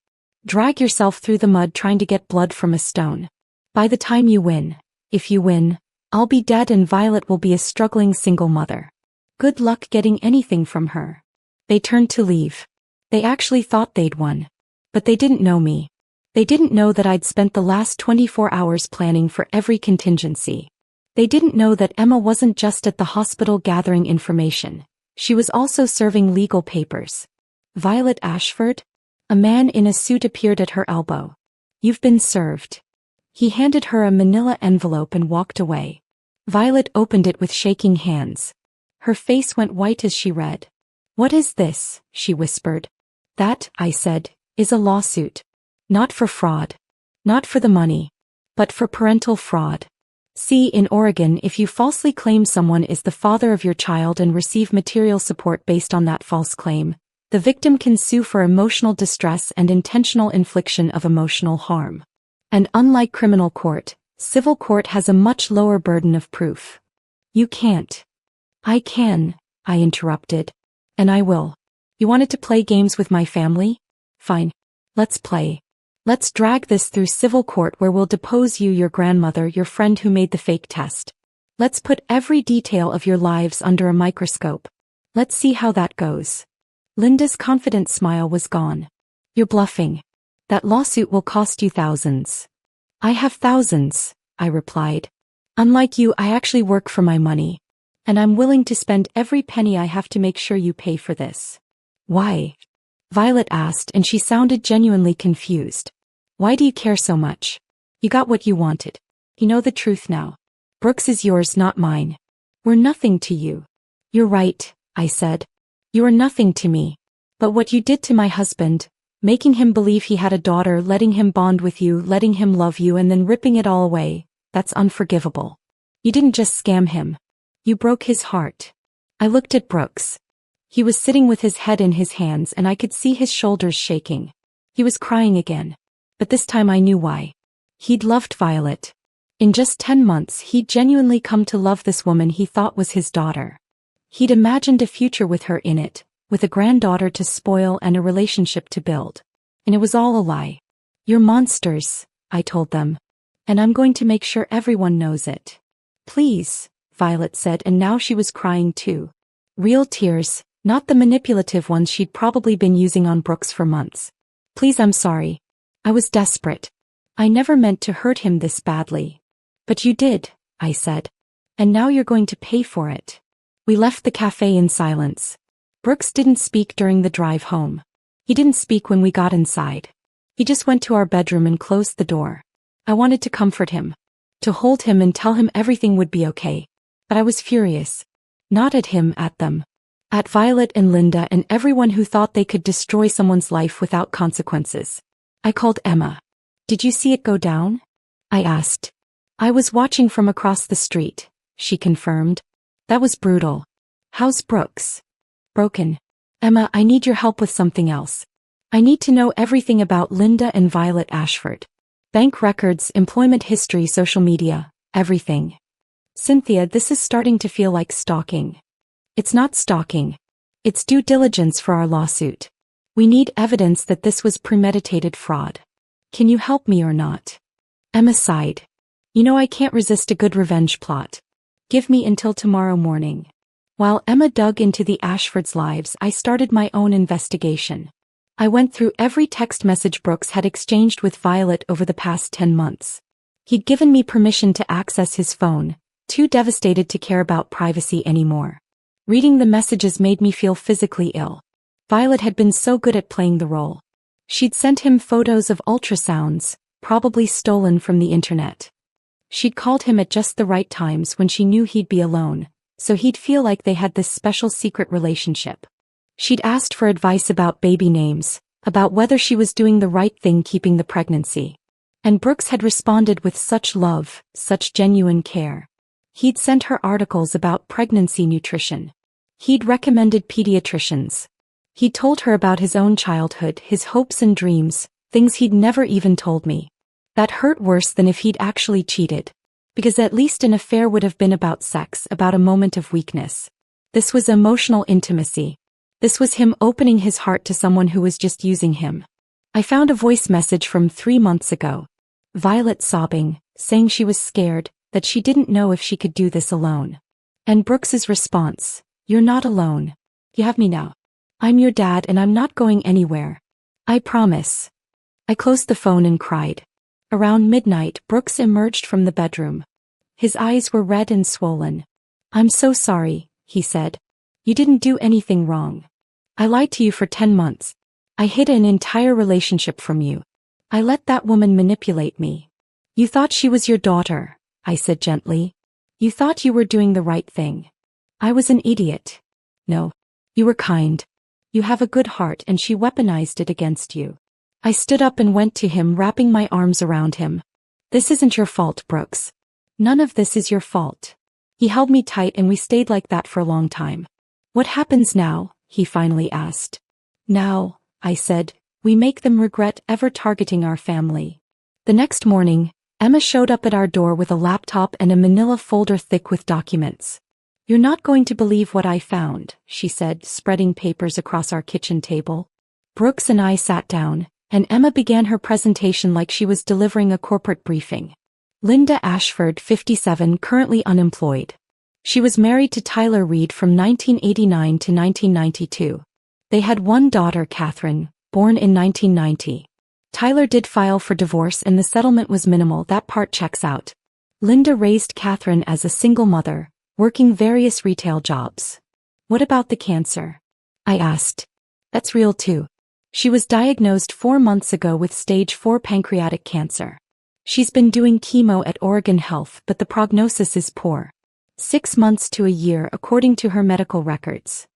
Drag yourself through the mud trying to get blood from a stone. By the time you win, If you win, I'll be dead and Violet will be a struggling single mother. Good luck getting anything from her. They turned to leave. They actually thought they'd won. But they didn't know me. They didn't know that I'd spent the last 24 hours planning for every contingency. They didn't know that Emma wasn't just at the hospital gathering information. She was also serving legal papers. Violet Ashford? A man in a suit appeared at her elbow. You've been served. He handed her a manila envelope and walked away. Violet opened it with shaking hands. Her face went white as she read. What is this? She whispered. That, I said, is a lawsuit. Not for fraud. Not for the money. But for parental fraud. See, in Oregon, if you falsely claim someone is the father of your child and receive material support based on that false claim, the victim can sue for emotional distress and intentional infliction of emotional harm. And unlike criminal court, civil court has a much lower burden of proof. You can't. I can, I interrupted. And I will. You wanted to play games with my family? Fine. Let's play. Let's drag this through civil court where we'll depose you, your grandmother, your friend who made the fake test. Let's put every detail of your lives under a microscope. Let's see how that goes. Linda's confident smile was gone. You're bluffing. That lawsuit will cost you thousands. I have thousands, I replied. Unlike you, I actually work for my money. And I'm willing to spend every penny I have to make sure you pay for this. Why? Violet asked, and she sounded genuinely confused. Why do you care so much? You got what you wanted. You know the truth now. Brooks is yours, not mine. We're nothing to you. You're right, I said. You are nothing to me. But what you did to my husband, making him believe he had a daughter, letting him bond with you, letting him love you, and then ripping it all away, that's unforgivable. You didn't just scam him. You broke his heart. I looked at Brooks. He was sitting with his head in his hands and I could see his shoulders shaking. He was crying again. But this time I knew why. He'd loved Violet. In just 10 months he'd genuinely come to love this woman he thought was his daughter. He'd imagined a future with her in it, with a granddaughter to spoil and a relationship to build. And it was all a lie. You're monsters, I told them. And I'm going to make sure everyone knows it. Please, Violet said, and now she was crying too. Real tears, not the manipulative ones she'd probably been using on Brooks for months. Please, I'm sorry. I was desperate. I never meant to hurt him this badly. But you did, I said. And now you're going to pay for it. We left the cafe in silence. Brooks didn't speak during the drive home. He didn't speak when we got inside. He just went to our bedroom and closed the door. I wanted to comfort him. To hold him and tell him everything would be okay. But I was furious. Not at him, at them. At Violet and Linda and everyone who thought they could destroy someone's life without consequences. I called Emma. Did you see it go down? I asked. I was watching from across the street, she confirmed. That was brutal. How's Brooks? Broken. Emma, I need your help with something else. I need to know everything about Linda and Violet Ashford. Bank records, employment history, social media, everything. Cynthia, this is starting to feel like stalking. It's not stalking. It's due diligence for our lawsuit. We need evidence that this was premeditated fraud. Can you help me or not? Emma sighed. You know I can't resist a good revenge plot. Give me until tomorrow morning. While Emma dug into the Ashfords' lives, I started my own investigation. I went through every text message Brooks had exchanged with Violet over the past 10 months. He'd given me permission to access his phone, too devastated to care about privacy anymore. Reading the messages made me feel physically ill. Violet had been so good at playing the role. She'd sent him photos of ultrasounds, probably stolen from the internet. She'd called him at just the right times when she knew he'd be alone, so he'd feel like they had this special secret relationship. She'd asked for advice about baby names, about whether she was doing the right thing keeping the pregnancy. And Brooks had responded with such love, such genuine care. He'd sent her articles about pregnancy nutrition. He'd recommended pediatricians. He'd told her about his own childhood, his hopes and dreams, things he'd never even told me. That hurt worse than if he'd actually cheated. Because at least an affair would have been about sex, about a moment of weakness. This was emotional intimacy. This was him opening his heart to someone who was just using him. I found a voice message from 3 months ago. Violet sobbing, saying she was scared, that she didn't know if she could do this alone. And Brooks's response, "You're not alone. You have me now. I'm your dad and I'm not going anywhere. I promise." I closed the phone and cried. Around midnight, Brooks emerged from the bedroom. His eyes were red and swollen. "I'm so sorry," he said. "You didn't do anything wrong. I lied to you for 10 months. I hid an entire relationship from you. I let that woman manipulate me." "You thought she was your daughter," I said gently. "You thought you were doing the right thing. I was an idiot." "No. You were kind. You have a good heart and she weaponized it against you." I stood up and went to him, wrapping my arms around him. "This isn't your fault, Brooks. None of this is your fault." He held me tight and we stayed like that for a long time. "What happens now?" he finally asked. "Now," I said, "we make them regret ever targeting our family." The next morning, Emma showed up at our door with a laptop and a manila folder thick with documents. "You're not going to believe what I found," she said, spreading papers across our kitchen table. Brooks and I sat down, and Emma began her presentation like she was delivering a corporate briefing. Linda Ashford, 57, currently unemployed. She was married to Tyler Reed from 1989 to 1992. They had one daughter, Catherine, born in 1990. Tyler did file for divorce and the settlement was minimal. That part checks out. Linda raised Catherine as a single mother, working various retail jobs. "What about the cancer?" I asked. "That's real too. She was diagnosed 4 months ago with stage 4 pancreatic cancer. She's been doing chemo at Oregon Health, but the prognosis is poor. 6 months to a year according to her medical records."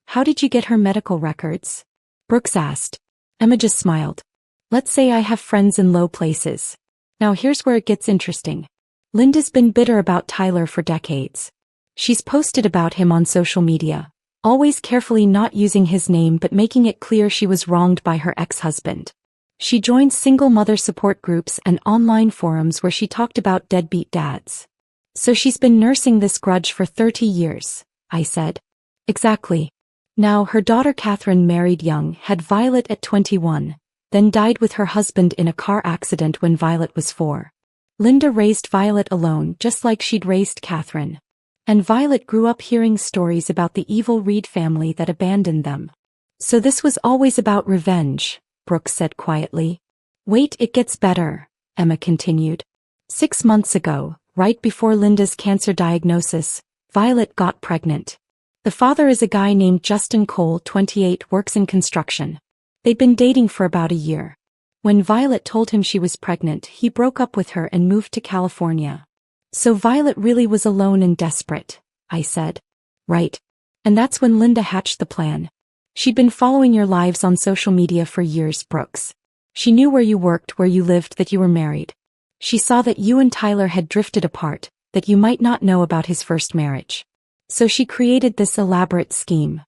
"How did you get her medical records?" Brooks asked. Emma just smiled. "Let's say I have friends in low places. Now here's where it gets interesting. Linda's been bitter about Tyler for decades. She's posted about him on social media, always carefully not using his name but making it clear she was wronged by her ex-husband. She joined single mother support groups and online forums where she talked about deadbeat dads. So she's been nursing this grudge for 30 years, I said. Exactly. Now her daughter Catherine married young, had Violet at 21, then died with her husband in a car accident when Violet was 4. Linda raised Violet alone just like she'd raised Catherine. And Violet grew up hearing stories about the evil Reed family that abandoned them. So this was always about revenge, Brooks said quietly. Wait, it gets better, Emma continued. 6 months ago, right before Linda's cancer diagnosis, Violet got pregnant. The father is a guy named Justin Cole, 28, works in construction. They'd been dating for about a year. When Violet told him she was pregnant, he broke up with her and moved to California. So Violet really was alone and desperate, I said. Right. And that's when Linda hatched the plan. She'd been following your lives on social media for years, Brooks. She knew where you worked, where you lived, that you were married. She saw that you and Tyler had drifted apart, that you might not know about his first marriage. So she created this elaborate scheme.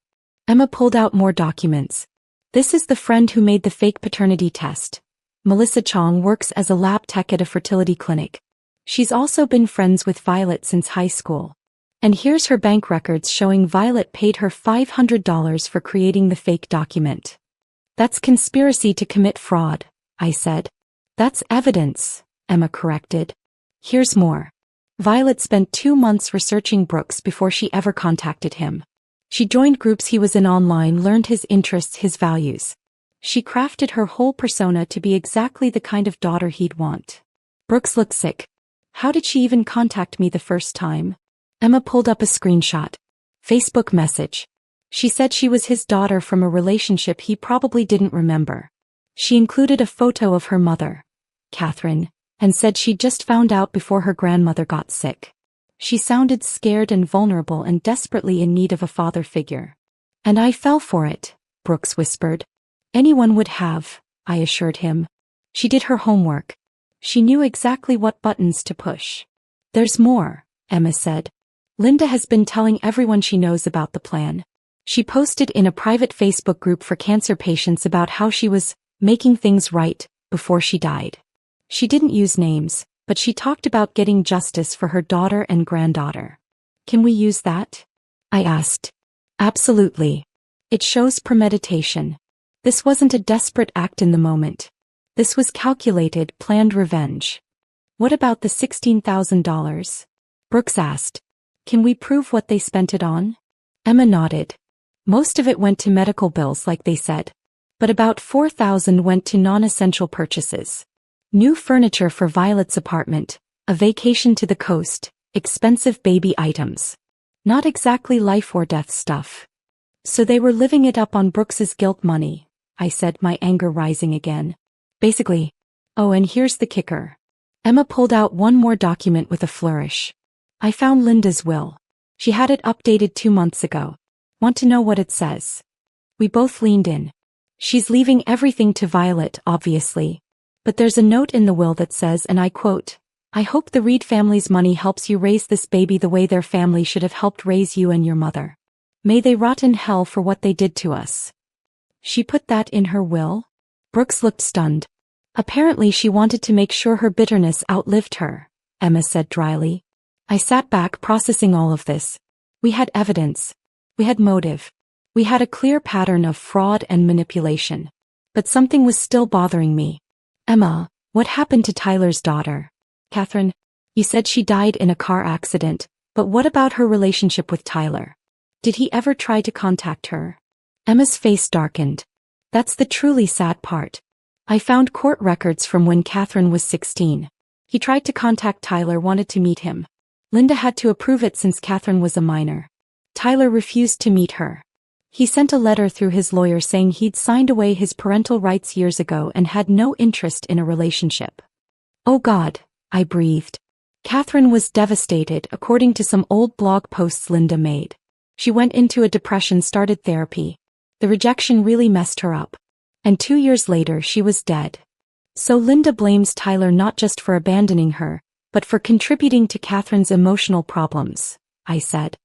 Emma pulled out more documents. This is the friend who made the fake paternity test. Melissa Chong works as a lab tech at a fertility clinic. She's also been friends with Violet since high school. And here's her bank records showing Violet paid her $500 for creating the fake document. That's conspiracy to commit fraud, I said. That's evidence, Emma corrected. Here's more. Violet spent 2 months researching Brooks before she ever contacted him. She joined groups he was in online, learned his interests, his values. She crafted her whole persona to be exactly the kind of daughter he'd want. Brooks looked sick. How did she even contact me the first time? Emma pulled up a screenshot. Facebook message. She said she was his daughter from a relationship he probably didn't remember. She included a photo of her mother, Catherine, and said she'd just found out before her grandmother got sick. She sounded scared and vulnerable and desperately in need of a father figure. And I fell for it, Brooks whispered. Anyone would have, I assured him. She did her homework. She knew exactly what buttons to push. There's more, Emma said. Linda has been telling everyone she knows about the plan. She posted in a private Facebook group for cancer patients about how she was making things right before she died. She didn't use names, but she talked about getting justice for her daughter and granddaughter. Can we use that? I asked. Absolutely. It shows premeditation. This wasn't a desperate act in the moment. This was calculated, planned revenge. What about the $16,000? Brooks asked. Can we prove what they spent it on? Emma nodded. Most of it went to medical bills like they said. But about $4,000 went to non-essential purchases. New furniture for Violet's apartment, a vacation to the coast, expensive baby items. Not exactly life or death stuff. So they were living it up on Brooks's guilt money, I said, my anger rising again. Basically. Oh, and here's the kicker. Emma pulled out one more document with a flourish. I found Linda's will. She had it updated 2 months ago. Want to know what it says? We both leaned in. She's leaving everything to Violet, obviously. But there's a note in the will that says, and I quote, I hope the Reed family's money helps you raise this baby the way their family should have helped raise you and your mother. May they rot in hell for what they did to us. She put that in her will? Brooks looked stunned. Apparently she wanted to make sure her bitterness outlived her, Emma said dryly. I sat back processing all of this. We had evidence. We had motive. We had a clear pattern of fraud and manipulation. But something was still bothering me. Emma, what happened to Tyler's daughter? Catherine, you said she died in a car accident, but what about her relationship with Tyler? Did he ever try to contact her? Emma's face darkened. That's the truly sad part. I found court records from when Catherine was 16. He tried to contact Tyler, wanted to meet him. Linda had to approve it since Catherine was a minor. Tyler refused to meet her. He sent a letter through his lawyer saying he'd signed away his parental rights years ago and had no interest in a relationship. Oh God, I breathed. Catherine was devastated, according to some old blog posts Linda made. She went into a depression, started therapy. The rejection really messed her up. And 2 years later she was dead. So Linda blames Tyler not just for abandoning her, but for contributing to Catherine's emotional problems, I said.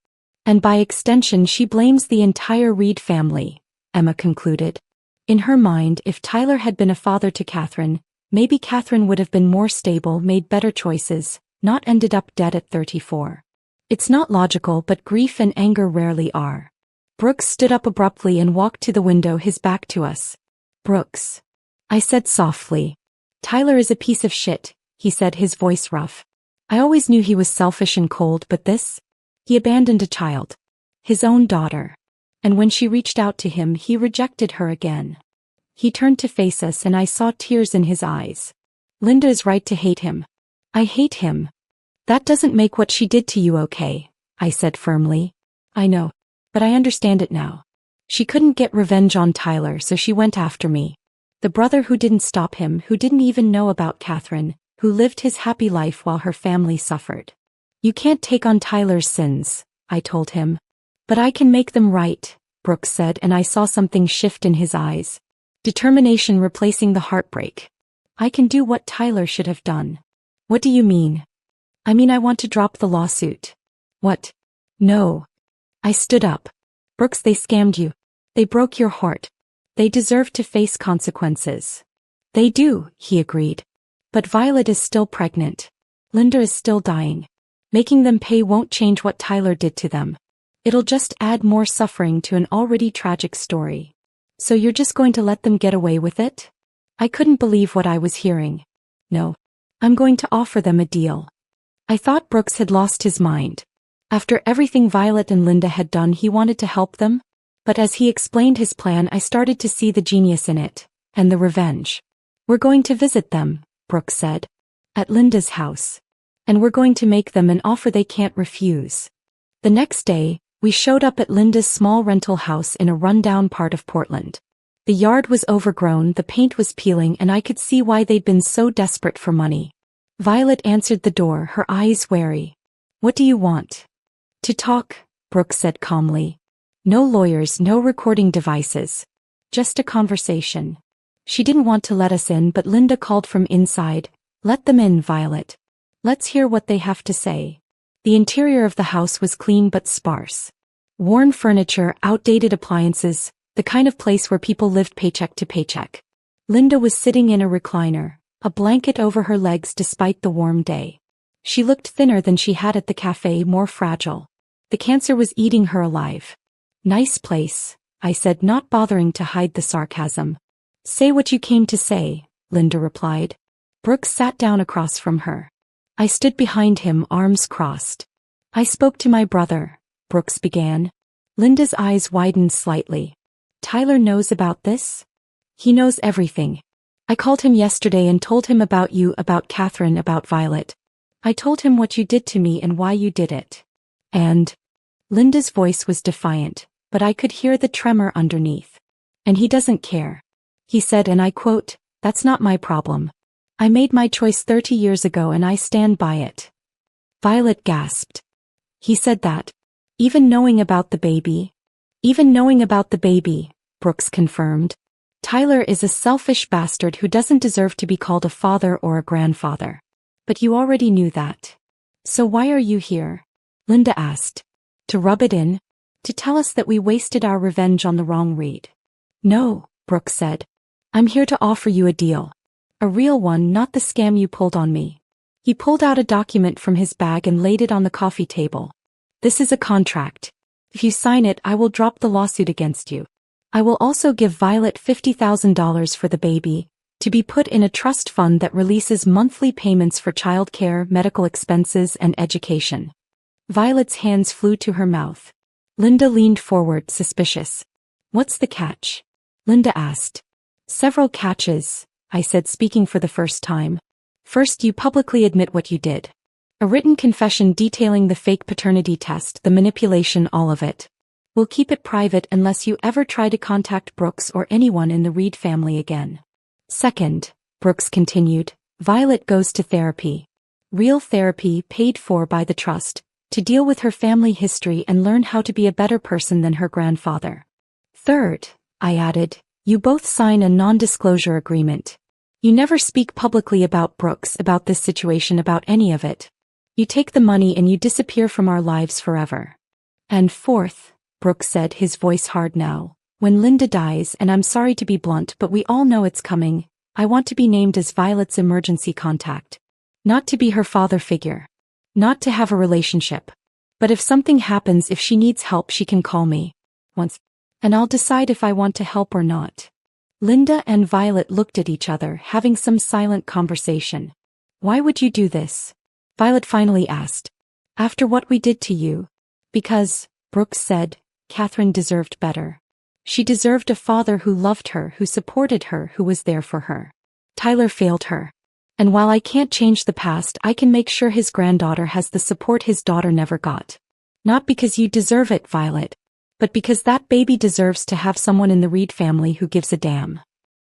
And by extension she blames the entire Reed family, Emma concluded. In her mind, if Tyler had been a father to Catherine, maybe Catherine would have been more stable, made better choices, not ended up dead at 34. It's not logical, but grief and anger rarely are. Brooks stood up abruptly and walked to the window, his back to us. Brooks. I said softly. Tyler is a piece of shit, he said, his voice rough. I always knew he was selfish and cold, but this? He abandoned a child. His own daughter. And when she reached out to him, he rejected her again. He turned to face us and I saw tears in his eyes. Linda is right to hate him. I hate him. That doesn't make what she did to you okay, I said firmly. I know. But I understand it now. She couldn't get revenge on Tyler, so she went after me. The brother who didn't stop him, who didn't even know about Catherine, who lived his happy life while her family suffered. You can't take on Tyler's sins, I told him. But I can make them right, Brooks said, and I saw something shift in his eyes. Determination replacing the heartbreak. I can do what Tyler should have done. What do you mean? I mean, I want to drop the lawsuit. What? No. I stood up. Brooks, they scammed you. They broke your heart. They deserve to face consequences. They do, he agreed. But Violet is still pregnant. Linda is still dying. Making them pay won't change what Tyler did to them. It'll just add more suffering to an already tragic story. So you're just going to let them get away with it? I couldn't believe what I was hearing. No. I'm going to offer them a deal. I thought Brooks had lost his mind. After everything Violet and Linda had done, he wanted to help them. But as he explained his plan, I started to see the genius in it, and the revenge. We're going to visit them, Brooks said. At Linda's house. And we're going to make them an offer they can't refuse. The next day, we showed up at Linda's small rental house in a rundown part of Portland. The yard was overgrown, the paint was peeling, and I could see why they'd been so desperate for money. Violet answered the door, her eyes wary. What do you want? To talk, Brooks said calmly. No lawyers, no recording devices. Just a conversation. She didn't want to let us in, but Linda called from inside. Let them in, Violet. Let's hear what they have to say. The interior of the house was clean but sparse. Worn furniture, outdated appliances, the kind of place where people lived paycheck to paycheck. Linda was sitting in a recliner, a blanket over her legs despite the warm day. She looked thinner than she had at the cafe, more fragile. The cancer was eating her alive. Nice place, I said, not bothering to hide the sarcasm. Say what you came to say, Linda replied. Brooks sat down across from her. I stood behind him, arms crossed. I spoke to my brother, Brooks began. Linda's eyes widened slightly. Tyler knows about this? He knows everything. I called him yesterday and told him about you, about Catherine, about Violet. I told him what you did to me and why you did it. And Linda's voice was defiant, but I could hear the tremor underneath. And he doesn't care. He said, and I quote, "That's not my problem. I made my choice 30 years ago and I stand by it." Violet gasped. He said that. Even knowing about the baby? Even knowing about the baby, Brooks confirmed. Tyler is a selfish bastard who doesn't deserve to be called a father or a grandfather. But you already knew that. So why are you here? Linda asked. To rub it in? To tell us that we wasted our revenge on the wrong Reed? No, Brooks said. I'm here to offer you a deal. A real one, not the scam you pulled on me. He pulled out a document from his bag and laid it on the coffee table. This is a contract. If you sign it, I will drop the lawsuit against you. I will also give Violet $50,000 for the baby, to be put in a trust fund that releases monthly payments for childcare, medical expenses, and education. Violet's hands flew to her mouth. Linda leaned forward, suspicious. What's the catch? Linda asked. Several catches, I said, speaking for the first time. First, you publicly admit what you did. A written confession detailing the fake paternity test, the manipulation, all of it. We'll keep it private unless you ever try to contact Brooks or anyone in the Reed family again. Second, Brooks continued, Violet goes to therapy. Real therapy paid for by the trust, to deal with her family history and learn how to be a better person than her grandfather. Third, I added, you both sign a non-disclosure agreement. You never speak publicly about Brooks, about this situation, about any of it. You take the money and you disappear from our lives forever. And fourth, Brooks said, his voice hard now, when Linda dies, and I'm sorry to be blunt, but we all know it's coming, I want to be named as Violet's emergency contact. Not to be her father figure. Not to have a relationship. But if something happens, if she needs help, she can call me. Once. And I'll decide if I want to help or not. Linda and Violet looked at each other, having some silent conversation. Why would you do this? Violet finally asked. After what we did to you? Because, Brooks said, Catherine deserved better. She deserved a father who loved her, who supported her, who was there for her. Tyler failed her. And while I can't change the past, I can make sure his granddaughter has the support his daughter never got. Not because you deserve it, Violet, but because that baby deserves to have someone in the Reed family who gives a damn.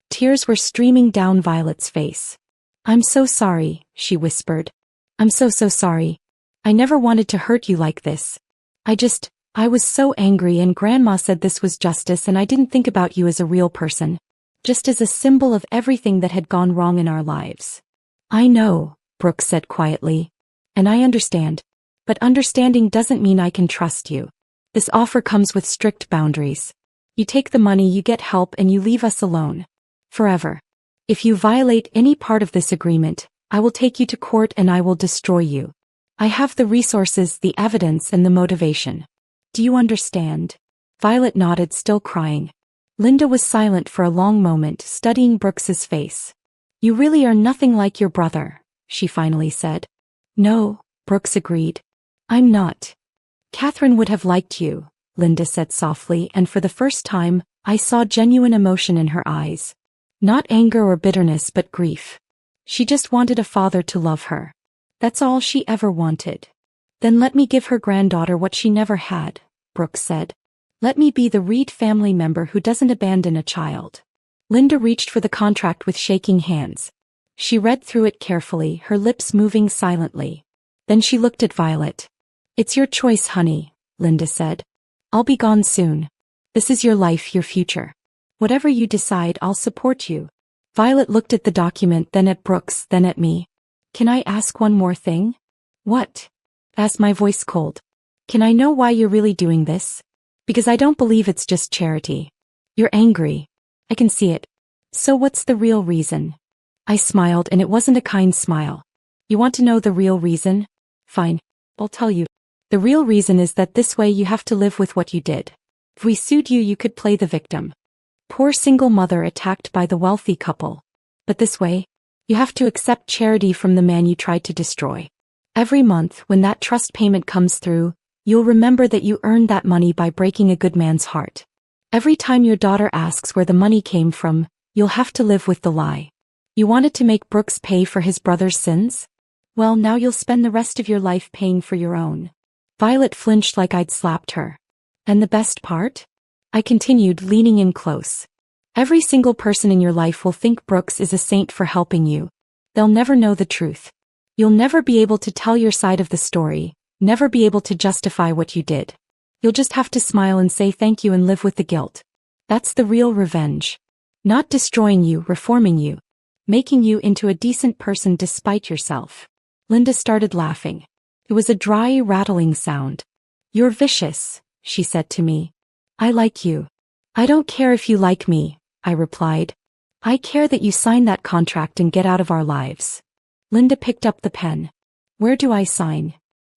Tears were streaming down Violet's face. I'm so sorry, she whispered. I'm so sorry. I never wanted to hurt you like this. I was so angry, and Grandma said this was justice, and I didn't think about you as a real person. Just as a symbol of everything that had gone wrong in our lives. I know, Brooks said quietly. And I understand. But understanding doesn't mean I can trust you. This offer comes with strict boundaries. You take the money, you get help, and you leave us alone. Forever. If you violate any part of this agreement, I will take you to court and I will destroy you. I have the resources, the evidence, and the motivation. Do you understand? Violet nodded, still crying. Linda was silent for a long moment, studying Brooks's face. You really are nothing like your brother, she finally said. No, Brooks agreed. I'm not. Catherine would have liked you, Linda said softly, and for the first time, I saw genuine emotion in her eyes. Not anger or bitterness, but grief. She just wanted a father to love her. That's all she ever wanted. Then let me give her granddaughter what she never had, Brooks said. Let me be the Reed family member who doesn't abandon a child. Linda reached for the contract with shaking hands. She read through it carefully, her lips moving silently. Then she looked at Violet. It's your choice, honey, Linda said. I'll be gone soon. This is your life, your future. Whatever you decide, I'll support you. Violet looked at the document, then at Brooks, then at me. Can I ask one more thing? What? Asked my voice cold. Can I know why you're really doing this? Because I don't believe it's just charity. You're angry. I can see it. So what's the real reason? I smiled, and it wasn't a kind smile. You want to know the real reason? Fine. I'll tell you. The real reason is that this way you have to live with what you did. If we sued you, you could play the victim. Poor single mother attacked by the wealthy couple. But this way, you have to accept charity from the man you tried to destroy. Every month, when that trust payment comes through, you'll remember that you earned that money by breaking a good man's heart. Every time your daughter asks where the money came from, you'll have to live with the lie. You wanted to make Brooks pay for his brother's sins? Well, now you'll spend the rest of your life paying for your own. Violet flinched like I'd slapped her. And the best part? I continued, leaning in close. Every single person in your life will think Brooks is a saint for helping you. They'll never know the truth. You'll never be able to tell your side of the story, never be able to justify what you did. You'll just have to smile and say thank you and live with the guilt. That's the real revenge. Not destroying you, reforming you. Making you into a decent person despite yourself. Linda started laughing. It was a dry, rattling sound. You're vicious, she said to me. I like you. I don't care if you like me, I replied. I care that you sign that contract and get out of our lives. Linda picked up the pen. Where do I sign?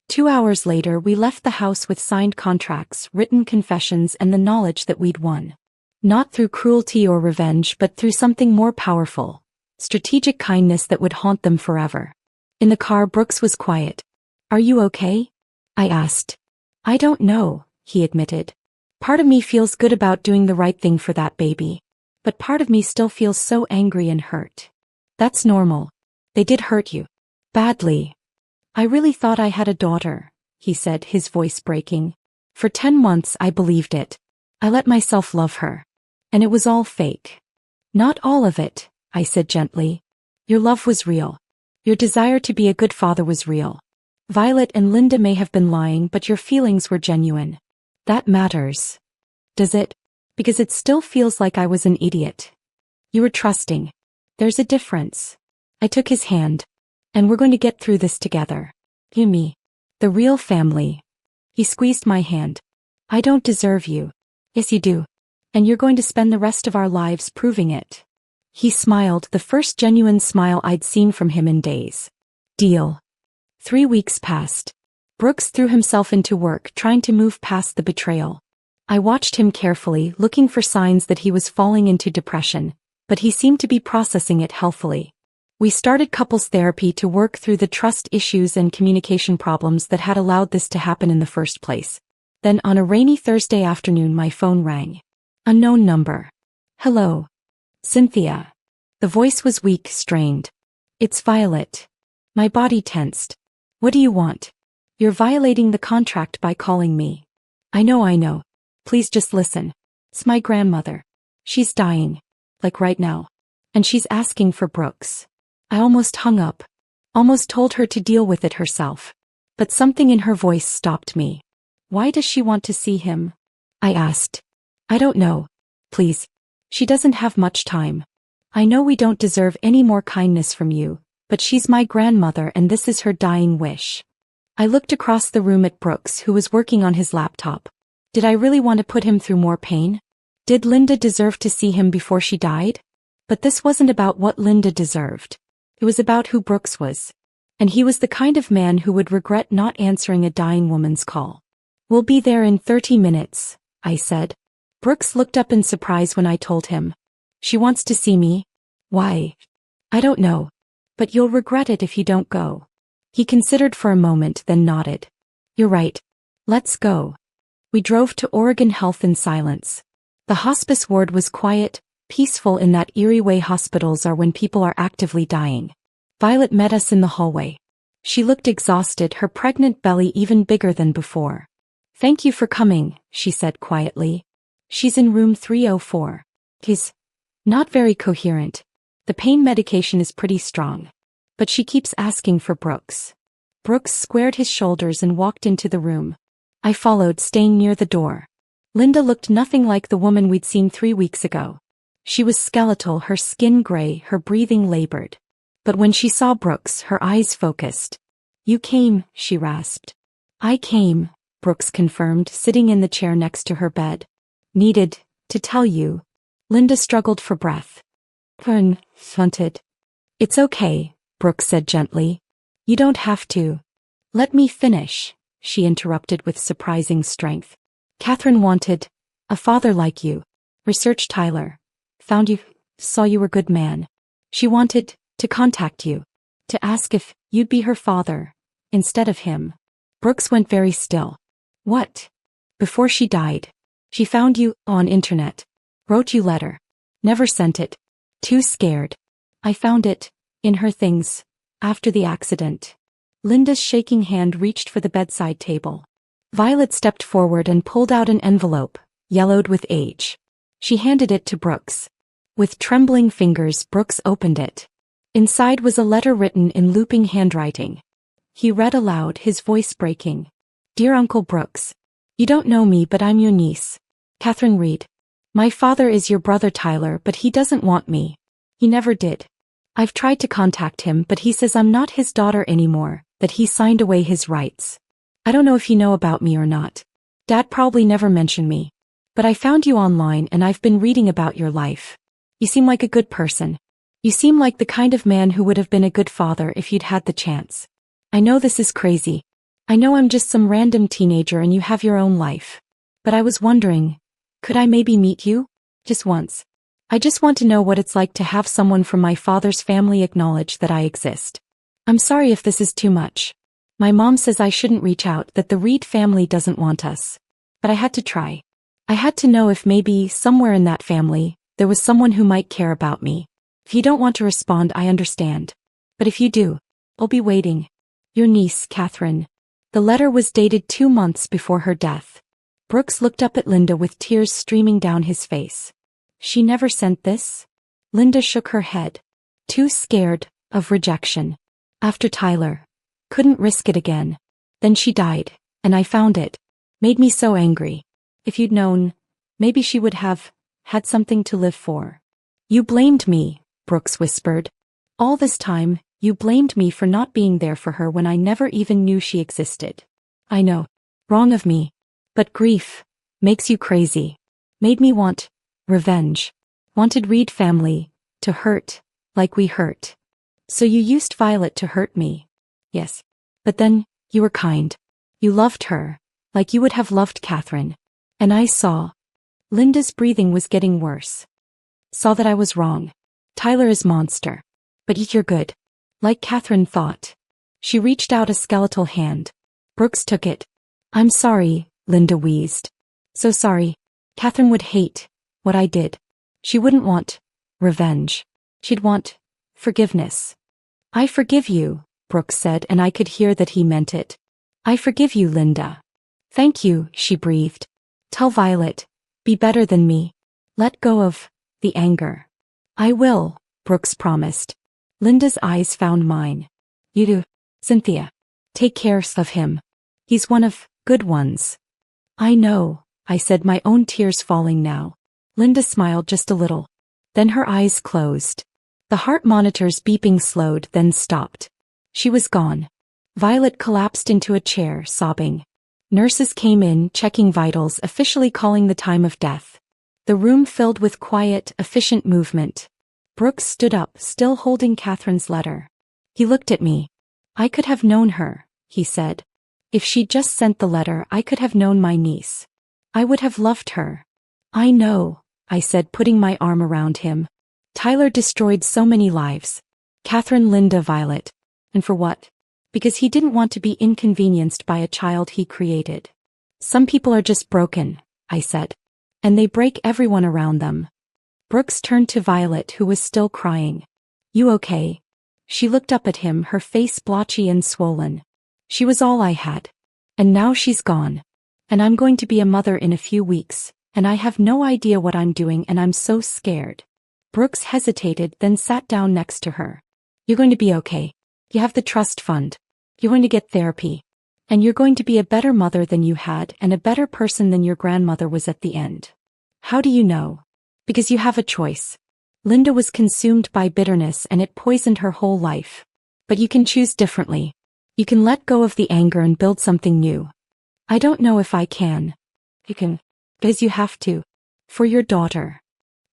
2 hours later, we left the house with signed contracts, written confessions, and the knowledge that we'd won. Not through cruelty or revenge, but through something more powerful. Strategic kindness that would haunt them forever. In the car, Brooks was quiet. Are you okay? I asked. I don't know, he admitted. Part of me feels good about doing the right thing for that baby. But part of me still feels so angry and hurt. That's normal. They did hurt you. Badly. I really thought I had a daughter, he said, his voice breaking. For 10 months I believed it. I let myself love her. And it was all fake. Not all of it, I said gently. Your love was real. Your desire to be a good father was real. Violet and Linda may have been lying, but your feelings were genuine. That matters. Does it? Because it still feels like I was an idiot. You were trusting. There's a difference. I took his hand. And we're going to get through this together. You, me. The real family. He squeezed my hand. I don't deserve you. Yes, you do. And you're going to spend the rest of our lives proving it. He smiled, the first genuine smile I'd seen from him in days. Deal. 3 weeks passed. Brooks threw himself into work, trying to move past the betrayal. I watched him carefully, looking for signs that he was falling into depression, but he seemed to be processing it healthily. We started couples therapy to work through the trust issues and communication problems that had allowed this to happen in the first place. Then on a rainy Thursday afternoon, my phone rang. Unknown number. Hello. Cynthia. The voice was weak, strained. It's Violet. My body tensed. What do you want? You're violating the contract by calling me. I know. Please just listen. It's my grandmother. She's dying. Like right now. And she's asking for Brooks. I almost hung up. Almost told her to deal with it herself. But something in her voice stopped me. Why does she want to see him? I asked. I don't know. Please. She doesn't have much time. I know we don't deserve any more kindness from you, but she's my grandmother and this is her dying wish. I looked across the room at Brooks, who was working on his laptop. Did I really want to put him through more pain? Did Linda deserve to see him before she died? But this wasn't about what Linda deserved. It was about who Brooks was. And he was the kind of man who would regret not answering a dying woman's call. We'll be there in 30 minutes, I said. Brooks looked up in surprise when I told him. She wants to see me? Why? I don't know. But you'll regret it if you don't go. He considered for a moment, then nodded. You're right. Let's go. We drove to Oregon Health in silence. The hospice ward was quiet, peaceful in that eerie way hospitals are when people are actively dying. Violet met us in the hallway. She looked exhausted, her pregnant belly even bigger than before. Thank you for coming, she said quietly. She's in room 304. He's not very coherent. The pain medication is pretty strong. But she keeps asking for Brooks. Brooks squared his shoulders and walked into the room. I followed, staying near the door. Linda looked nothing like the woman we'd seen 3 weeks ago. She was skeletal, her skin gray, her breathing labored. But when she saw Brooks, her eyes focused. You came, she rasped. I came, Brooks confirmed, sitting in the chair next to her bed. Needed to tell you. Linda struggled for breath. Fronted. It's okay, Brooks said gently. You don't have to. Let me finish, she interrupted with surprising strength. Catherine wanted a father like you. Researched Tyler. Found you, saw you were a good man. She wanted to contact you. To ask if you'd be her father. instead of him. Brooks went very still. What? Before she died. She found you on internet. Wrote you letter. Never sent it. Too scared. I found it in her things after the accident. Linda's shaking hand reached for the bedside table. Violet stepped forward and pulled out an envelope, yellowed with age. She handed it to Brooks. With trembling fingers, Brooks opened it. Inside was a letter written in looping handwriting. He read aloud, his voice breaking. Dear Uncle Brooks. You don't know me, but I'm your niece, Catherine Reed. My father is your brother Tyler, but he doesn't want me. He never did. I've tried to contact him, but he says I'm not his daughter anymore, that he signed away his rights. I don't know if you know about me or not. Dad probably never mentioned me. But I found you online and I've been reading about your life. You seem like a good person. You seem like the kind of man who would have been a good father if you'd had the chance. I know this is crazy. I know I'm just some random teenager and you have your own life. But I was wondering, could I maybe meet you? Just once. I just want to know what it's like to have someone from my father's family acknowledge that I exist. I'm sorry if this is too much. My mom says I shouldn't reach out, that the Reed family doesn't want us. But I had to try. I had to know if maybe, somewhere in that family, there was someone who might care about me. If you don't want to respond, I understand. But if you do, I'll be waiting. Your niece, Catherine. The letter was dated 2 months before her death. Brooks looked up at Linda with tears streaming down his face. She never sent this? Linda shook her head. Too scared of rejection. After Tyler. Couldn't risk it again. Then she died, and I found it. Made me so angry. If you'd known, maybe she would have had something to live for. You blamed me, Brooks whispered. All this time, you blamed me for not being there for her when I never even knew she existed. I know. Wrong of me. But grief makes you crazy. Made me want revenge. Wanted Reed family to hurt like we hurt. So you used Violet to hurt me. Yes. But then, you were kind. You loved her, like you would have loved Catherine. And I saw. Linda's breathing was getting worse. Saw that I was wrong. Tyler is monster. But you're good. Like Catherine thought. She reached out a skeletal hand. Brooks took it. I'm sorry, Linda wheezed. So sorry. Catherine would hate what I did. She wouldn't want revenge. She'd want forgiveness. I forgive you, Brooks said, and I could hear that he meant it. I forgive you, Linda. Thank you, she breathed. Tell Violet, be better than me. Let go of the anger. I will, Brooks promised. Linda's eyes found mine. You do, Cynthia. Take care of him. He's one of good ones. I know, I said, my own tears falling now. Linda smiled just a little. Then her eyes closed. The heart monitor's beeping slowed, then stopped. She was gone. Violet collapsed into a chair, sobbing. Nurses came in, checking vitals, officially calling the time of death. The room filled with quiet, efficient movement. Brooks stood up, still holding Catherine's letter. He looked at me. I could have known her, he said. If she'd just sent the letter, I could have known my niece. I would have loved her. I know, I said, putting my arm around him. Tyler destroyed so many lives. Catherine, Linda, Violet. And for what? Because he didn't want to be inconvenienced by a child he created. Some people are just broken, I said. And they break everyone around them. Brooks turned to Violet, who was still crying. You okay? She looked up at him, her face blotchy and swollen. She was all I had. And now she's gone. And I'm going to be a mother in a few weeks, and I have no idea what I'm doing, and I'm so scared. Brooks hesitated, then sat down next to her. You're going to be okay. You have the trust fund. You're going to get therapy. And you're going to be a better mother than you had, and a better person than your grandmother was at the end. How do you know? Because you have a choice. Linda was consumed by bitterness and it poisoned her whole life. But you can choose differently. You can let go of the anger and build something new. I don't know if I can. You can. Because you have to. For your daughter.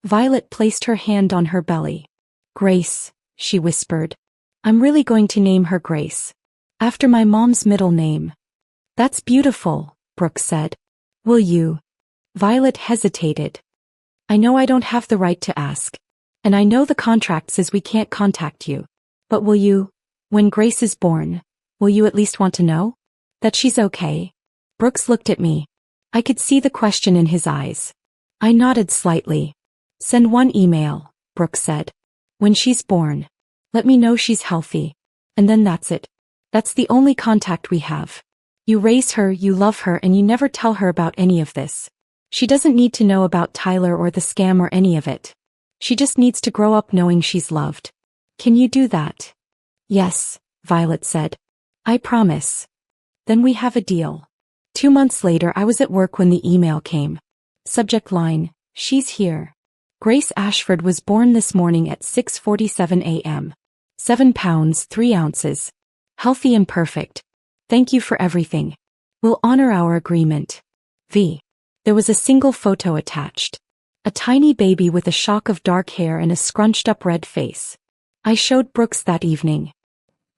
Violet placed her hand on her belly. Grace, she whispered. I'm really going to name her Grace. After my mom's middle name. That's beautiful, Brooks said. Will you? Violet hesitated. I know I don't have the right to ask. And I know the contract says we can't contact you. But will you, when Grace is born, Will you at least want to know? That she's okay? Brooks looked at me. I could see the question in his eyes. I nodded slightly. Send one email, Brooks said. When she's born. Let me know she's healthy. And then that's it. That's the only contact we have. You raise her, you love her, and you never tell her about any of this. She doesn't need to know about Tyler or the scam or any of it. She just needs to grow up knowing she's loved. Can you do that? Yes, Violet said. I promise. Then we have a deal. 2 months later I was at work when the email came. Subject line, she's here. Grace Ashford was born this morning at 6:47 a.m. 7 pounds 3 ounces. Healthy and perfect. Thank you for everything. We'll honor our agreement. V. There was a single photo attached. A tiny baby with a shock of dark hair and a scrunched up red face. I showed Brooks that evening.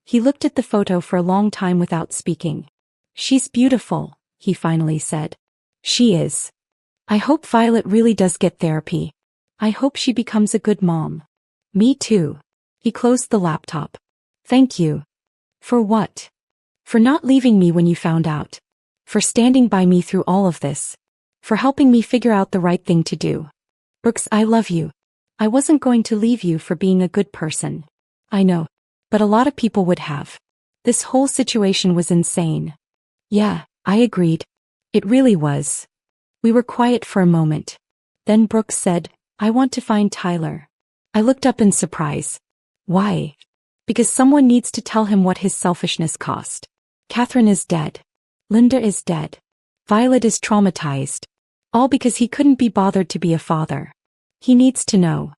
He looked at the photo for a long time without speaking. She's beautiful, he finally said. She is. I hope Violet really does get therapy. I hope she becomes a good mom. Me too. He closed the laptop. Thank you. For what? For not leaving me when you found out. For standing by me through all of this. For helping me figure out the right thing to do. Brooks, I love you. I wasn't going to leave you for being a good person. I know. But a lot of people would have. This whole situation was insane. Yeah, I agreed. It really was. We were quiet for a moment. Then Brooks said, I want to find Tyler. I looked up in surprise. Why? Because someone needs to tell him what his selfishness cost. Catherine is dead. Linda is dead. Violet is traumatized. All because he couldn't be bothered to be a father. He needs to know.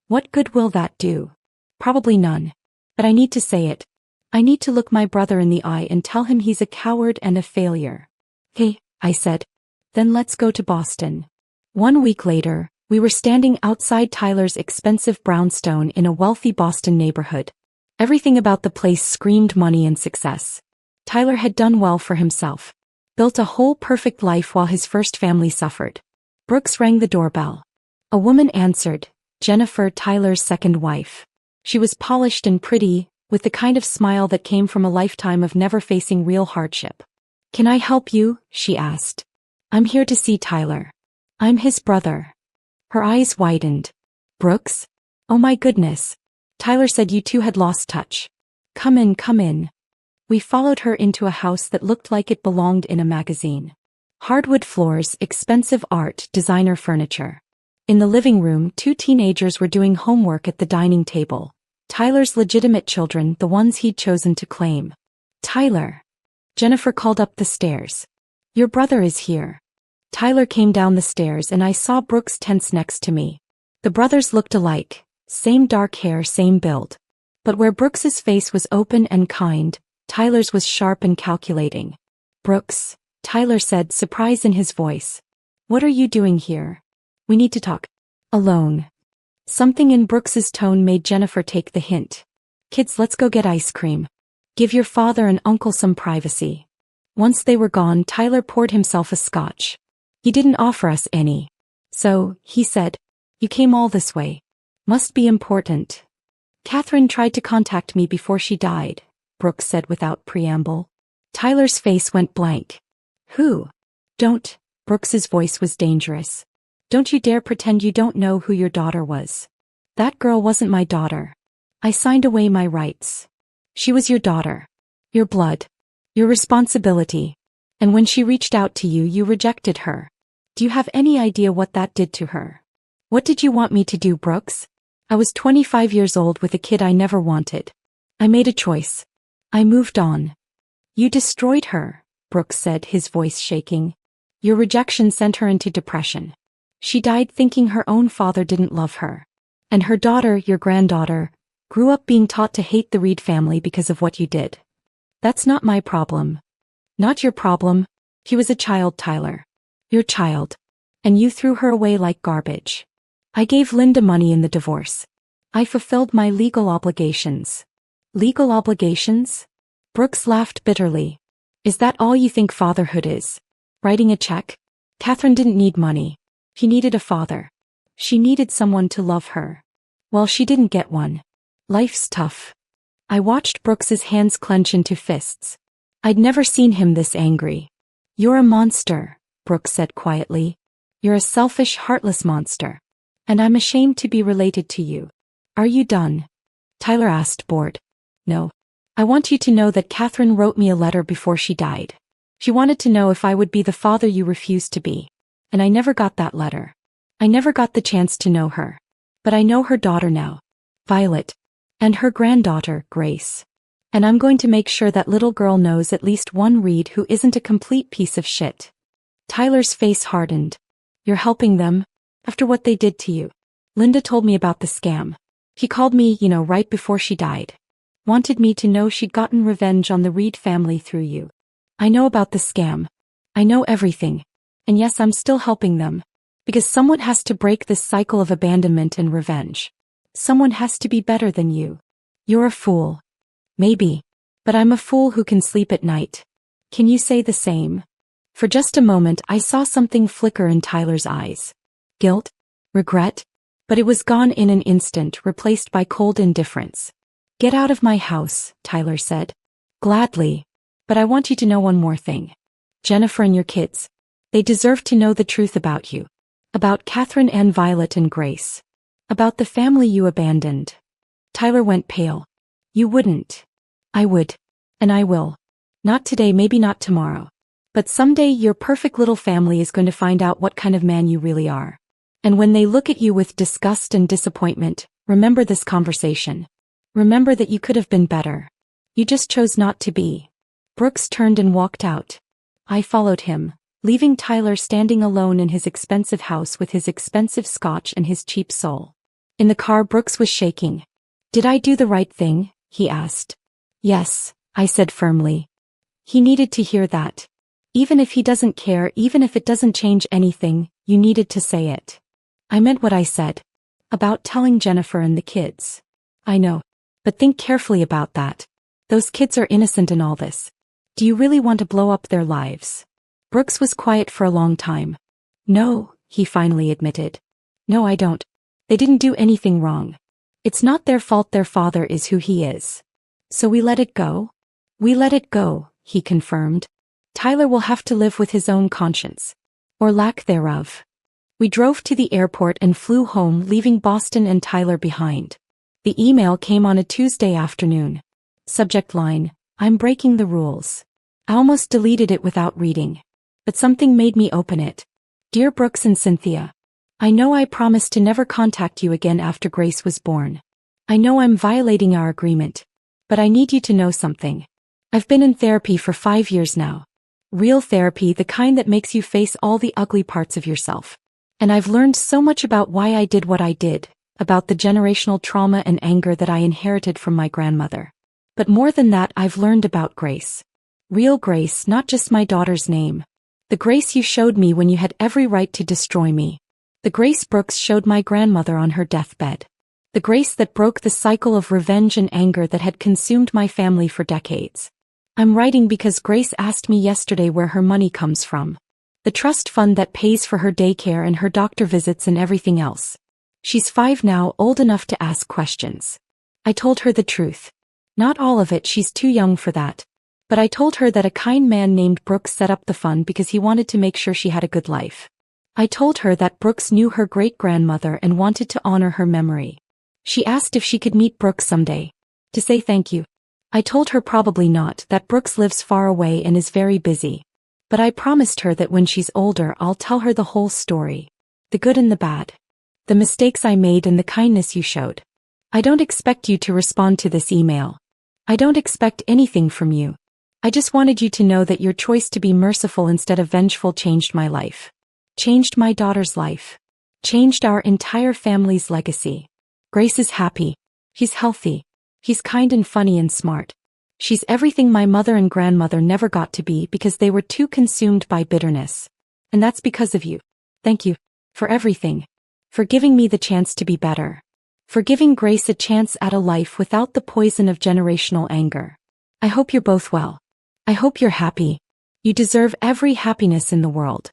What good will that do? Probably none. But I need to say it. I need to look my brother in the eye and tell him he's a coward and a failure. Hey, I said. Then let's go to Boston. 1 week later, we were standing outside Tyler's expensive brownstone in a wealthy Boston neighborhood. Everything about the place screamed money and success. Tyler had done well for himself. Built a whole perfect life while his first family suffered. Brooks rang the doorbell. A woman answered, Jennifer, Tyler's second wife. She was polished and pretty, with the kind of smile that came from a lifetime of never facing real hardship. Can I help you? She asked. I'm here to see Tyler. I'm his brother. Her eyes widened. Brooks? Oh my goodness. Tyler said you two had lost touch. Come in, come in. We followed her into a house that looked like it belonged in a magazine. Hardwood floors, expensive art, designer furniture. In the living room, 2 teenagers were doing homework at the dining table. Tyler's legitimate children, the ones he'd chosen to claim. Tyler. Jennifer called up the stairs. Your brother is here. Tyler came down the stairs and I saw Brooks tense next to me. The brothers looked alike. Same dark hair, same build. But where Brooks's face was open and kind, Tyler's was sharp and calculating. Brooks, Tyler said, surprise in his voice. What are you doing here? We need to talk. Alone. Something in Brooks's tone made Jennifer take the hint. Kids, let's go get ice cream. Give your father and uncle some privacy. Once they were gone, Tyler poured himself a scotch. He didn't offer us any. So, he said, you came all this way. Must be important. Catherine tried to contact me before she died, Brooks said without preamble. Tyler's face went blank. Who? Don't. Brooks's voice was dangerous. Don't you dare pretend you don't know who your daughter was. That girl wasn't my daughter. I signed away my rights. She was your daughter. Your blood. Your responsibility. And when she reached out to you, you rejected her. Do you have any idea what that did to her? What did you want me to do, Brooks? I was 25 years old with a kid I never wanted. I made a choice. I moved on. You destroyed her, Brooks said, his voice shaking. Your rejection sent her into depression. She died thinking her own father didn't love her. And her daughter, your granddaughter, grew up being taught to hate the Reed family because of what you did. That's not my problem. Not your problem. She was a child, Tyler. Your child. And you threw her away like garbage. I gave Linda money in the divorce. I fulfilled my legal obligations. Legal obligations? Brooks laughed bitterly. Is that all you think fatherhood is? Writing a check? Catherine didn't need money. She needed a father. She needed someone to love her. Well, she didn't get one. Life's tough. I watched Brooks's hands clench into fists. I'd never seen him this angry. You're a monster, Brooks said quietly. You're a selfish, heartless monster. And I'm ashamed to be related to you. Are you done? Tyler asked, bored. No. I want you to know that Catherine wrote me a letter before she died. She wanted to know if I would be the father you refused to be. And I never got that letter. I never got the chance to know her. But I know her daughter now, Violet. And her granddaughter, Grace. And I'm going to make sure that little girl knows at least one Reed who isn't a complete piece of shit. Tyler's face hardened. You're helping them? After what they did to you? Linda told me about the scam. He called me, right before she died. Wanted me to know she'd gotten revenge on the Reed family through you. I know about the scam. I know everything. And yes, I'm still helping them. Because someone has to break this cycle of abandonment and revenge. Someone has to be better than you. You're a fool. Maybe. But I'm a fool who can sleep at night. Can you say the same? For just a moment I saw something flicker in Tyler's eyes. Guilt? Regret? But it was gone in an instant, replaced by cold indifference. Get out of my house, Tyler said. Gladly. But I want you to know one more thing. Jennifer and your kids. They deserve to know the truth about you. About Catherine and Violet and Grace. About the family you abandoned. Tyler went pale. You wouldn't. I would. And I will. Not today, maybe not tomorrow. But someday your perfect little family is going to find out what kind of man you really are. And when they look at you with disgust and disappointment, remember this conversation. Remember that you could have been better. You just chose not to be. Brooks turned and walked out. I followed him, leaving Tyler standing alone in his expensive house with his expensive scotch and his cheap soul. In the car, Brooks was shaking. Did I do the right thing? He asked. Yes, I said firmly. He needed to hear that. Even if he doesn't care, even if it doesn't change anything, you needed to say it. I meant what I said. About telling Jennifer and the kids. I know. But think carefully about that. Those kids are innocent in all this. Do you really want to blow up their lives? Brooks was quiet for a long time. No, he finally admitted. No, I don't. They didn't do anything wrong. It's not their fault their father is who he is. So we let it go? We let it go, he confirmed. Tyler will have to live with his own conscience. Or lack thereof. We drove to the airport and flew home, leaving Boston and Tyler behind. The email came on a Tuesday afternoon. Subject line, I'm breaking the rules. I almost deleted it without reading. But something made me open it. Dear Brooks and Cynthia. I know I promised to never contact you again after Grace was born. I know I'm violating our agreement. But I need you to know something. I've been in therapy for 5 years now. Real therapy, the kind that makes you face all the ugly parts of yourself. And I've learned so much about why I did what I did, about the generational trauma and anger that I inherited from my grandmother. But more than that, I've learned about Grace. Real Grace, not just my daughter's name. The Grace you showed me when you had every right to destroy me. The Grace Brooks showed my grandmother on her deathbed. The Grace that broke the cycle of revenge and anger that had consumed my family for decades. I'm writing because Grace asked me yesterday where her money comes from. The trust fund that pays for her daycare and her doctor visits and everything else. She's 5 now, old enough to ask questions. I told her the truth. Not all of it, she's too young for that. But I told her that a kind man named Brooks set up the fund because he wanted to make sure she had a good life. I told her that Brooks knew her great-grandmother and wanted to honor her memory. She asked if she could meet Brooks someday. To say thank you. I told her probably not, that Brooks lives far away and is very busy. But I promised her that when she's older I'll tell her the whole story. The good and the bad. The mistakes I made and the kindness you showed. I don't expect you to respond to this email. I don't expect anything from you. I just wanted you to know that your choice to be merciful instead of vengeful changed my life. Changed my daughter's life. Changed our entire family's legacy. Grace is happy. She's healthy. She's kind and funny and smart. She's everything my mother and grandmother never got to be because they were too consumed by bitterness. And that's because of you. Thank you. For everything. For giving me the chance to be better. For giving Grace a chance at a life without the poison of generational anger. I hope you're both well. I hope you're happy. You deserve every happiness in the world.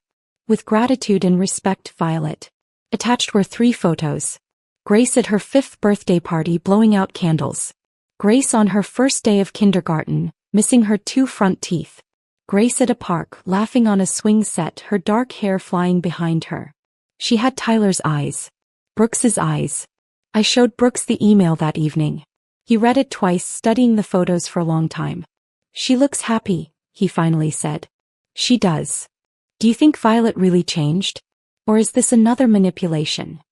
With gratitude and respect, Violet. Attached were 3 photos. Grace at her 5th birthday party blowing out candles. Grace on her first day of kindergarten, missing her 2 front teeth. Grace at a park, laughing on a swing set, her dark hair flying behind her. She had Tyler's eyes. Brooks's eyes. I showed Brooks the email that evening. He read it twice, studying the photos for a long time. "She looks happy," he finally said. "She does. Do you think Violet really changed? Or is this another manipulation?"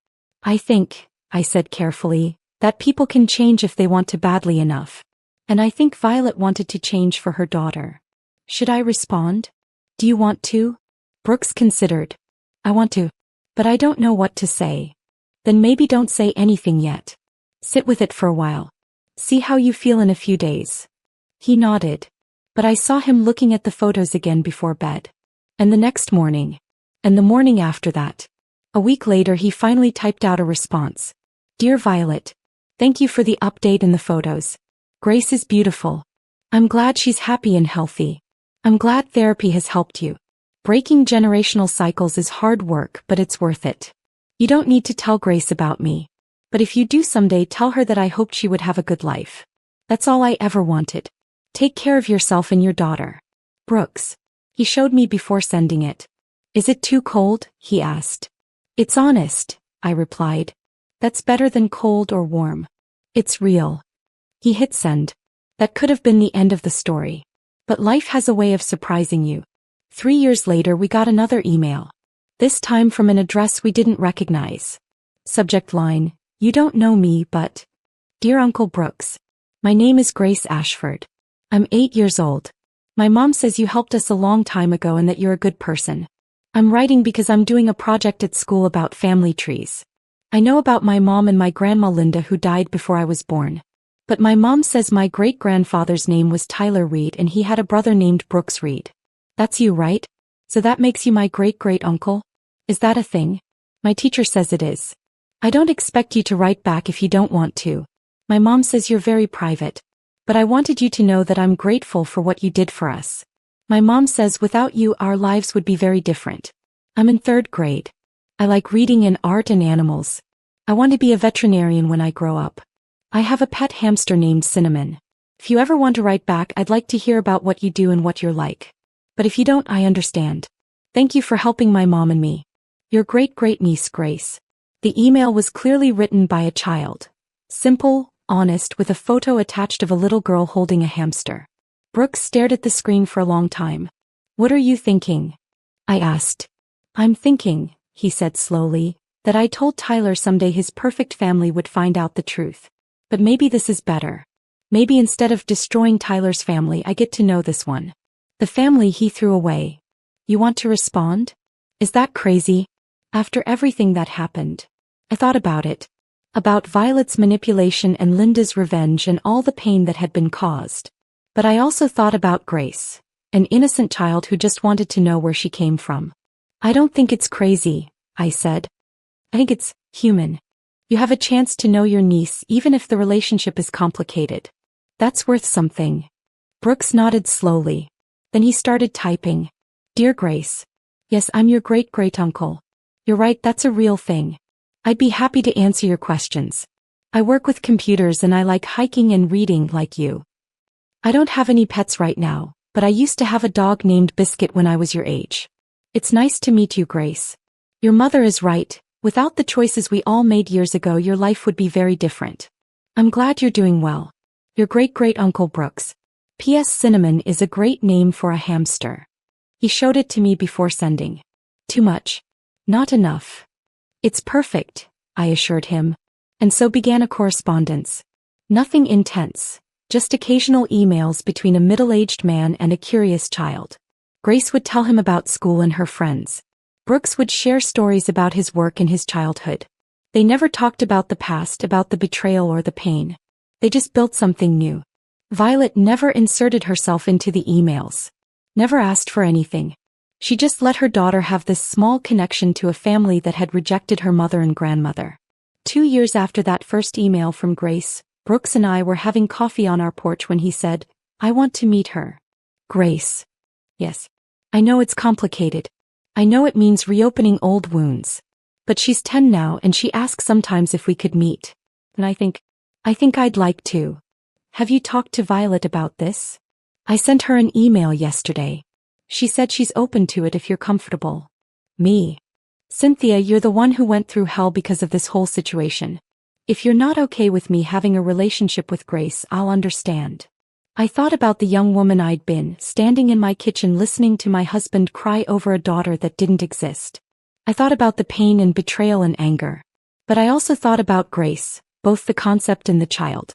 "I think," I said carefully, "that people can change if they want to badly enough. And I think Violet wanted to change for her daughter." "Should I respond? Do you want to?" Brooks considered. "I want to. But I don't know what to say." "Then maybe don't say anything yet. Sit with it for a while. See how you feel in a few days." He nodded. But I saw him looking at the photos again before bed. And the next morning. And the morning after that. A week later he finally typed out a response. "Dear Violet, thank you for the update and the photos. Grace is beautiful. I'm glad she's happy and healthy. I'm glad therapy has helped you. Breaking generational cycles is hard work, but it's worth it. You don't need to tell Grace about me. But if you do someday, tell her that I hoped she would have a good life. That's all I ever wanted. Take care of yourself and your daughter. Brooks." He showed me before sending it. "Is it too cold?" he asked. "It's honest," I replied. "That's better than cold or warm. It's real." He hit send. That could have been the end of the story. But life has a way of surprising you. 3 years later we got another email. This time from an address we didn't recognize. Subject line, "You don't know me, but..." "Dear Uncle Brooks. My name is Grace Ashford. I'm 8 years old. My mom says you helped us a long time ago and that you're a good person. I'm writing because I'm doing a project at school about family trees. I know about my mom and my grandma Linda who died before I was born. But my mom says my great-grandfather's name was Tyler Reed and he had a brother named Brooks Reed. That's you, right? So that makes you my great-great-uncle? Is that a thing? My teacher says it is. I don't expect you to write back if you don't want to. My mom says you're very private. But I wanted you to know that I'm grateful for what you did for us. My mom says without you our lives would be very different. I'm in 3rd grade. I like reading and art and animals. I want to be a veterinarian when I grow up. I have a pet hamster named Cinnamon. If you ever want to write back, I'd like to hear about what you do and what you're like. But if you don't, I understand. Thank you for helping my mom and me. Your great-great-niece Grace." The email was clearly written by a child. Simple, honest, with a photo attached of a little girl holding a hamster. Brooks stared at the screen for a long time. "What are you thinking?" I asked. "I'm thinking," he said slowly, "that I told Tyler someday his perfect family would find out the truth. But maybe this is better. Maybe instead of destroying Tyler's family, I get to know this one. The family he threw away. You want to respond? Is that crazy? After everything that happened." I thought about it. About Violet's manipulation and Linda's revenge and all the pain that had been caused. But I also thought about Grace, an innocent child who just wanted to know where she came from. "I don't think it's crazy," I said. "I think it's human. You have a chance to know your niece even if the relationship is complicated. That's worth something." Brooks nodded slowly. Then he started typing. "Dear Grace. Yes, I'm your great-great-uncle. You're right, that's a real thing. I'd be happy to answer your questions. I work with computers and I like hiking and reading like you. I don't have any pets right now, but I used to have a dog named Biscuit when I was your age. It's nice to meet you, Grace. Your mother is right. Without the choices we all made years ago, your life would be very different. I'm glad you're doing well. Your great-great-uncle Brooks. P.S. Cinnamon is a great name for a hamster." He showed it to me before sending. "Too much? Not enough. It's perfect," I assured him. And so began a correspondence. Nothing intense, just occasional emails between a middle-aged man and a curious child. Grace would tell him about school and her friends. Brooks would share stories about his work and his childhood. They never talked about the past, about the betrayal or the pain. They just built something new. Violet never inserted herself into the emails. Never asked for anything. She just let her daughter have this small connection to a family that had rejected her mother and grandmother. 2 years after that first email from Grace, Brooks and I were having coffee on our porch when he said, "I want to meet her." Grace. Yes. I know it's complicated. I know it means reopening old wounds. But she's 10 now and she asks sometimes if we could meet. And I think I'd like to. Have you talked to Violet about this? I sent her an email yesterday. She said she's open to it if you're comfortable. Me. Cynthia, you're the one who went through hell because of this whole situation. If you're not okay with me having a relationship with Grace, I'll understand. I thought about the young woman I'd been, standing in my kitchen listening to my husband cry over a daughter that didn't exist. I thought about the pain and betrayal and anger. But I also thought about Grace, both the concept and the child.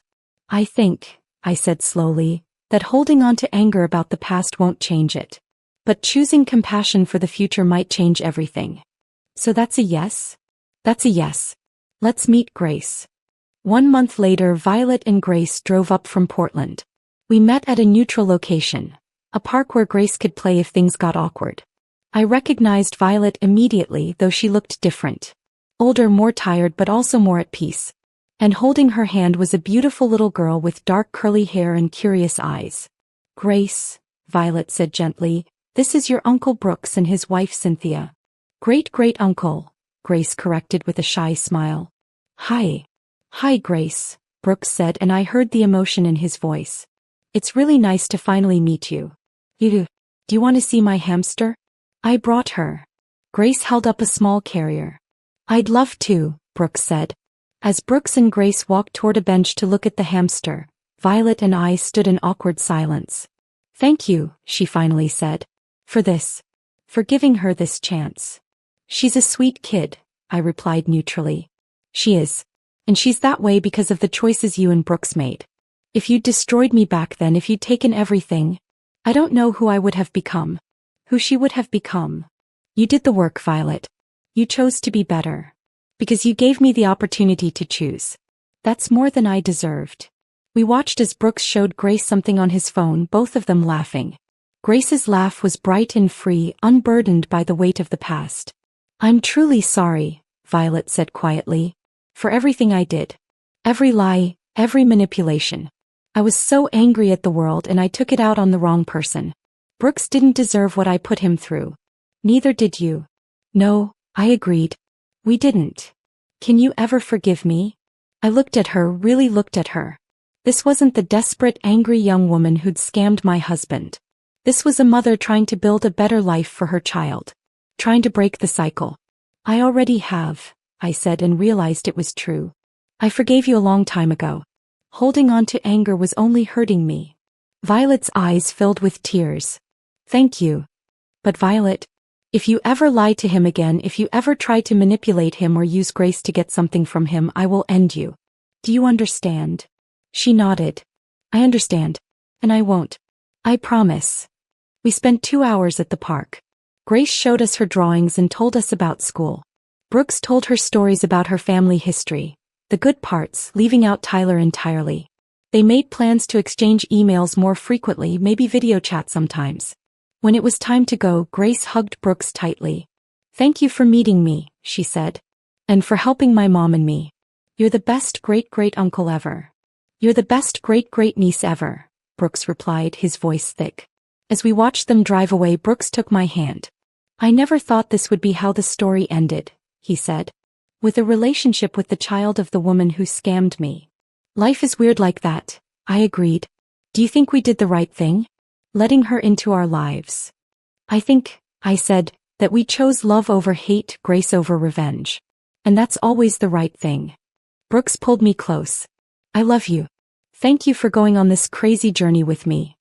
I think, I said slowly, that holding on to anger about the past won't change it. But choosing compassion for the future might change everything. So that's a yes? That's a yes. Let's meet Grace. 1 month later, Violet and Grace drove up from Portland. We met at a neutral location, a park where Grace could play if things got awkward. I recognized Violet immediately, though she looked different. Older, more tired, but also more at peace. And holding her hand was a beautiful little girl with dark curly hair and curious eyes. Grace, Violet said gently, this is your Uncle Brooks and his wife Cynthia. Great-great-uncle, Grace corrected with a shy smile. Hi. Hi, Grace, Brooks said, and I heard the emotion in his voice. It's really nice to finally meet you. Do you want to see my hamster? I brought her. Grace held up a small carrier. I'd love to, Brooks said. As Brooks and Grace walked toward a bench to look at the hamster, Violet and I stood in awkward silence. Thank you, she finally said. For this. For giving her this chance. She's a sweet kid, I replied neutrally. She is. And she's that way because of the choices you and Brooks made. If you'd destroyed me back then, if you'd taken everything, I don't know who I would have become. Who she would have become. You did the work, Violet. You chose to be better. Because you gave me the opportunity to choose. That's more than I deserved. We watched as Brooks showed Grace something on his phone, both of them laughing. Grace's laugh was bright and free, unburdened by the weight of the past. I'm truly sorry, Violet said quietly, for everything I did. Every lie, every manipulation. I was so angry at the world and I took it out on the wrong person. Brooks didn't deserve what I put him through. Neither did you. No, I agreed. We didn't. Can you ever forgive me? I looked at her, really looked at her. This wasn't the desperate, angry young woman who'd scammed my husband. This was a mother trying to build a better life for her child. Trying to break the cycle. I already have, I said, and realized it was true. I forgave you a long time ago. Holding on to anger was only hurting me. Violet's eyes filled with tears. Thank you. But Violet, if you ever lie to him again, if you ever try to manipulate him or use Grace to get something from him, I will end you. Do you understand? She nodded. I understand. And I won't. I promise. We spent 2 hours at the park. Grace showed us her drawings and told us about school. Brooks told her stories about her family history. The good parts, leaving out Tyler entirely. They made plans to exchange emails more frequently, maybe video chat sometimes. When it was time to go, Grace hugged Brooks tightly. Thank you for meeting me, she said. And for helping my mom and me. You're the best great-great-uncle ever. You're the best great-great-niece ever, Brooks replied, his voice thick. As we watched them drive away, Brooks took my hand. I never thought this would be how the story ended, he said. With a relationship with the child of the woman who scammed me. Life is weird like that, I agreed. Do you think we did the right thing? Letting her into our lives. I think, I said, that we chose love over hate, grace over revenge. And that's always the right thing. Brooks pulled me close. I love you. Thank you for going on this crazy journey with me.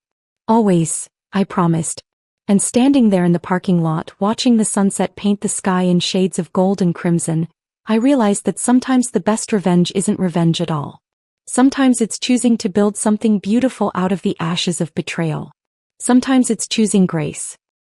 Always, I promised. And standing there in the parking lot, watching the sunset paint the sky in shades of gold and crimson, I realized that sometimes the best revenge isn't revenge at all. Sometimes it's choosing to build something beautiful out of the ashes of betrayal. Sometimes it's choosing grace,